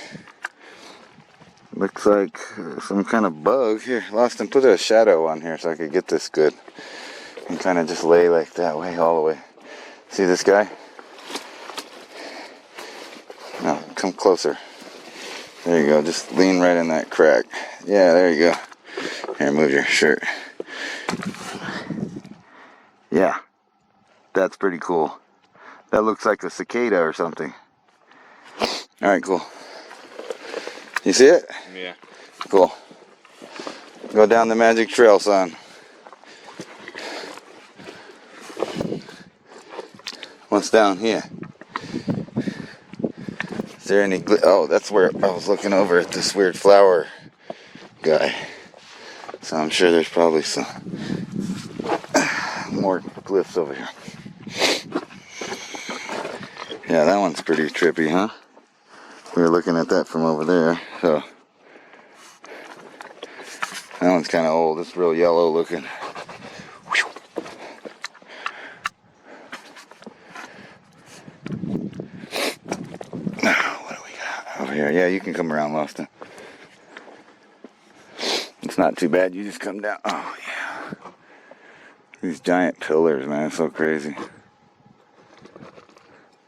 Looks like some kind of bug. Here, Lawson, put a shadow on here so I could get this good. And kind of just lay like that way, all the way. See this guy? No, come closer. There you go, just lean right in that crack. Yeah, there you go. Here, move your shirt. Yeah, that's pretty cool. That looks like a cicada or something. Alright, cool. You see it? Yeah. Cool. Go down the magic trail, son. What's down here? Is there any oh, that's where I was looking over at this weird flower guy. So I'm sure there's probably some more glyphs over here. Yeah, that one's pretty trippy, huh? We were looking at that from over there, so that one's kind of old. It's real yellow looking. What do we got over here? Yeah, you can come around, Lofton. It's not too bad. You just come down. Oh yeah, these giant pillars, man, it's so crazy.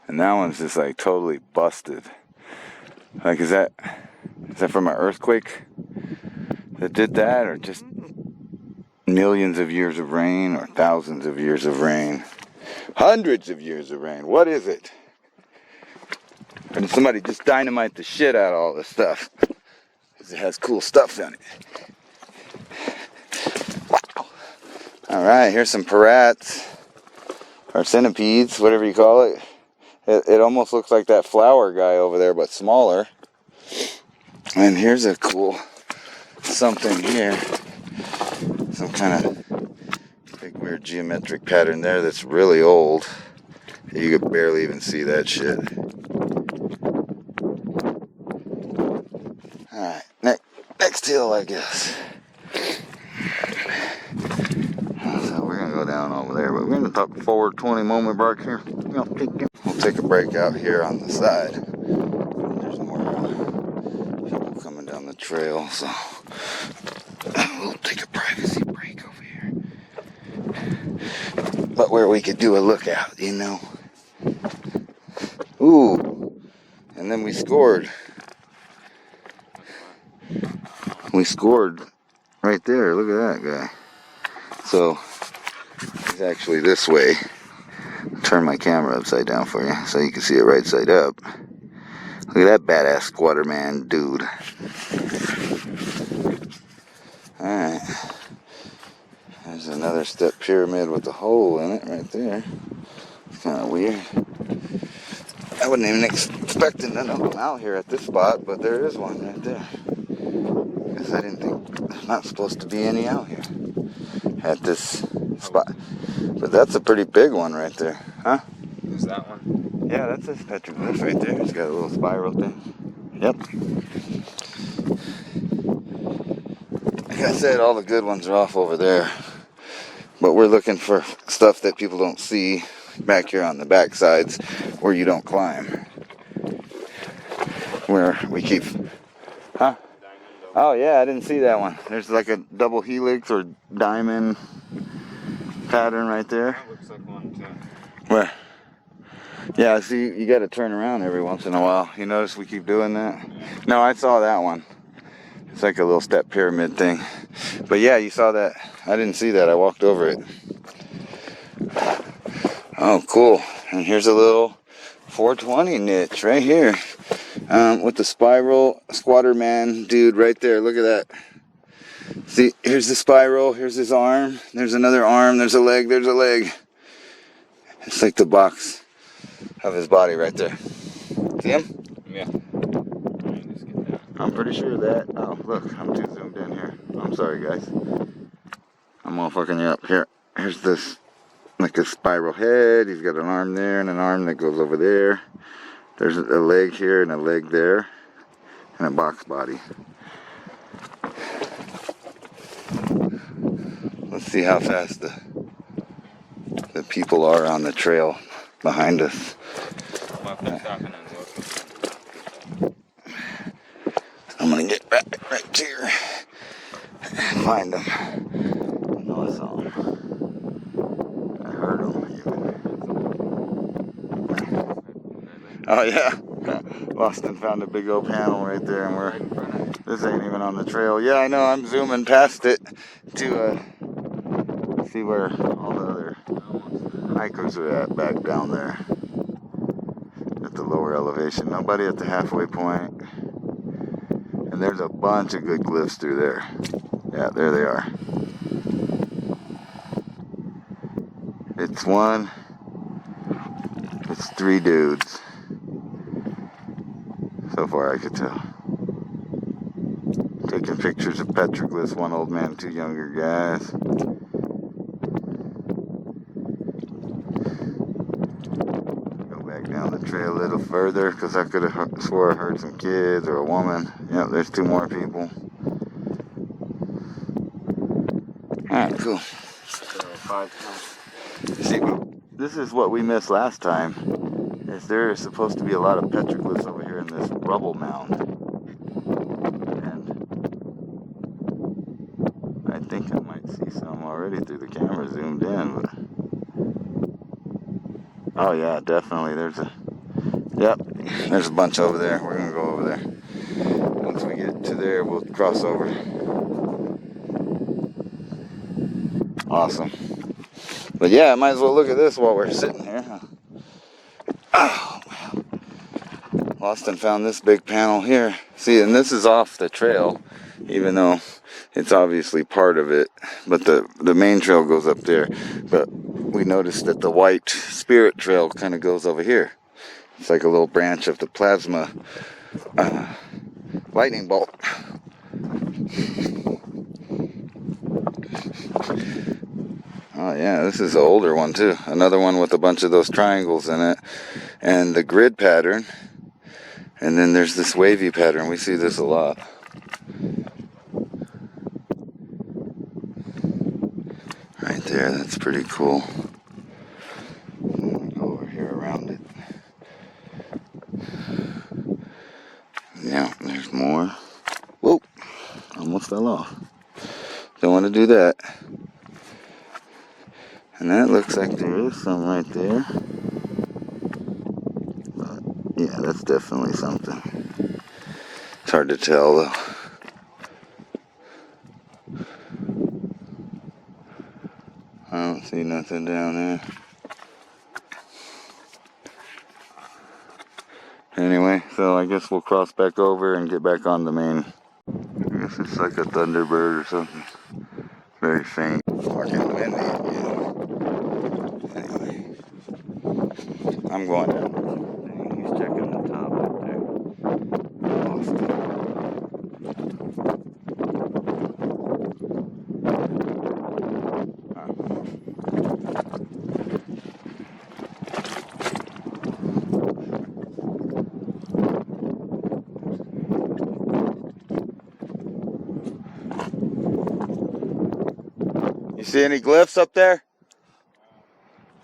And that one's just like totally busted. Like, is that from an earthquake that did that, or just millions of years of rain, or thousands of years of rain, hundreds of years of rain? What is it? Or did somebody just dynamite the shit out of all this stuff? Because it has cool stuff in it. Wow. All right, here's some parrots, or centipedes, whatever you call it. It almost looks like that flower guy over there, but smaller. And here's a cool something here. Some kind of big weird geometric pattern there that's really old. You could barely even see that shit. Alright, next hill, I guess. So we're going to go down over there, but we're going to talk forward 20 moment break here. We'll take a break out here on the side. There's more people coming down the trail, so we'll take a privacy break over here. But where we could do a lookout, you know. Ooh, and then we scored. We scored right there. Look at that guy. So he's actually this way. Turn my camera upside down for you so you can see it right side up. Look at that badass squatter man dude. Alright. There's another step pyramid with a hole in it right there. It's kind of weird. I wasn't even expecting none of them out here at this spot, but there is one right there. Because I didn't think there's not supposed to be any out here at this spot. But that's a pretty big one right there, huh? Is that one? Yeah, that's a petroglyph right there. It's got a little spiral thing. Yep. Like I said, all the good ones are off over there. But we're looking for stuff that people don't see back here on the back sides where you don't climb. Where we keep... Huh? Oh yeah, I didn't see that one. There's like a double helix or diamond pattern right there. That looks like one too. Where? Yeah, see, you got to turn around every once in a while. You notice we keep doing that? No, I saw that one. It's like a little step pyramid thing. But yeah, you saw that. I didn't see that. I walked over it. Oh, cool. And here's a little 420 niche right here. With the spiral squatter man dude right there. Look at that. See, here's the spiral. Here's his arm. There's another arm. There's a leg. There's a leg. It's like the box of his body right there. See him? Yeah. Let me just get that. I'm pretty sure that. Oh, look, I'm too zoomed in here. I'm sorry, guys. I'm all fucking you up. Here, here's this, like a spiral head. He's got an arm there and an arm that goes over there. There's a leg here and a leg there, and a box body. Let's see how fast the people are on the trail behind us. Well, if they're stopping and looking. I'm gonna get right here and find them. I know I saw them. I heard them even. Oh yeah, lost and found a big old panel right there, and this ain't even on the trail. Yeah, I know. I'm zooming past it to see where all the other hikers are at back down there at the lower elevation. Nobody at the halfway point. And there's a bunch of good glyphs through there. Yeah, there they are. It's three dudes. So far I could tell. Taking pictures of petroglyphs, one old man, two younger guys. Go back down the trail a little further, because I could have swore I heard some kids or a woman. Yep, there's two more people. Alright, cool. So 5 times. See, this is what we missed last time. Is there is supposed to be a lot of petroglyphs over here in this rubble mound. And I think I might see some already through the camera zoomed in. But oh yeah, definitely. There's a bunch over there. We're gonna go over there. Once we get to there, we'll cross over. Awesome. But yeah, I might as well look at this while we're sitting here. Oh, lost and found this big panel here. See, and this is off the trail, even though it's obviously part of it. But the main trail goes up there. But we noticed that the white spirit trail kind of goes over here. It's like a little branch of the plasma lightning bolt. Oh yeah, this is an older one too. Another one with a bunch of those triangles in it. And the grid pattern. And then there's this wavy pattern. We see this a lot. Right there, that's pretty cool. Go over here around it. Yeah, there's more. Whoa, almost fell off. Don't want to do that. And that looks like there is some right there. But yeah, that's definitely something. It's hard to tell though. I don't see nothing down there. Anyway, so I guess we'll cross back over and get back on the main. I guess it's like a thunderbird or something. Very faint. Fucking windy again. Anyway, I'm going down. He's checking the top up there. Lost it. You see any glyphs up there?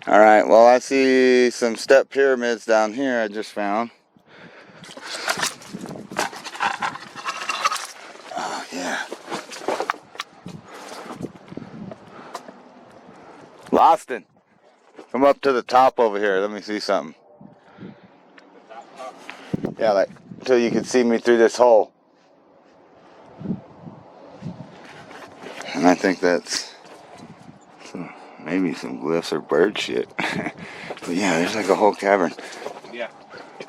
Alright, well I see some step pyramids down here I just found. Oh Austin, come up to the top over here. Let me see something. Yeah, like until you can see me through this hole. And I think that's maybe some glyphs or bird shit. But yeah, there's like a whole cavern. Yeah.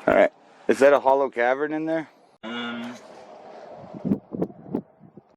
All right, is that a hollow cavern in there?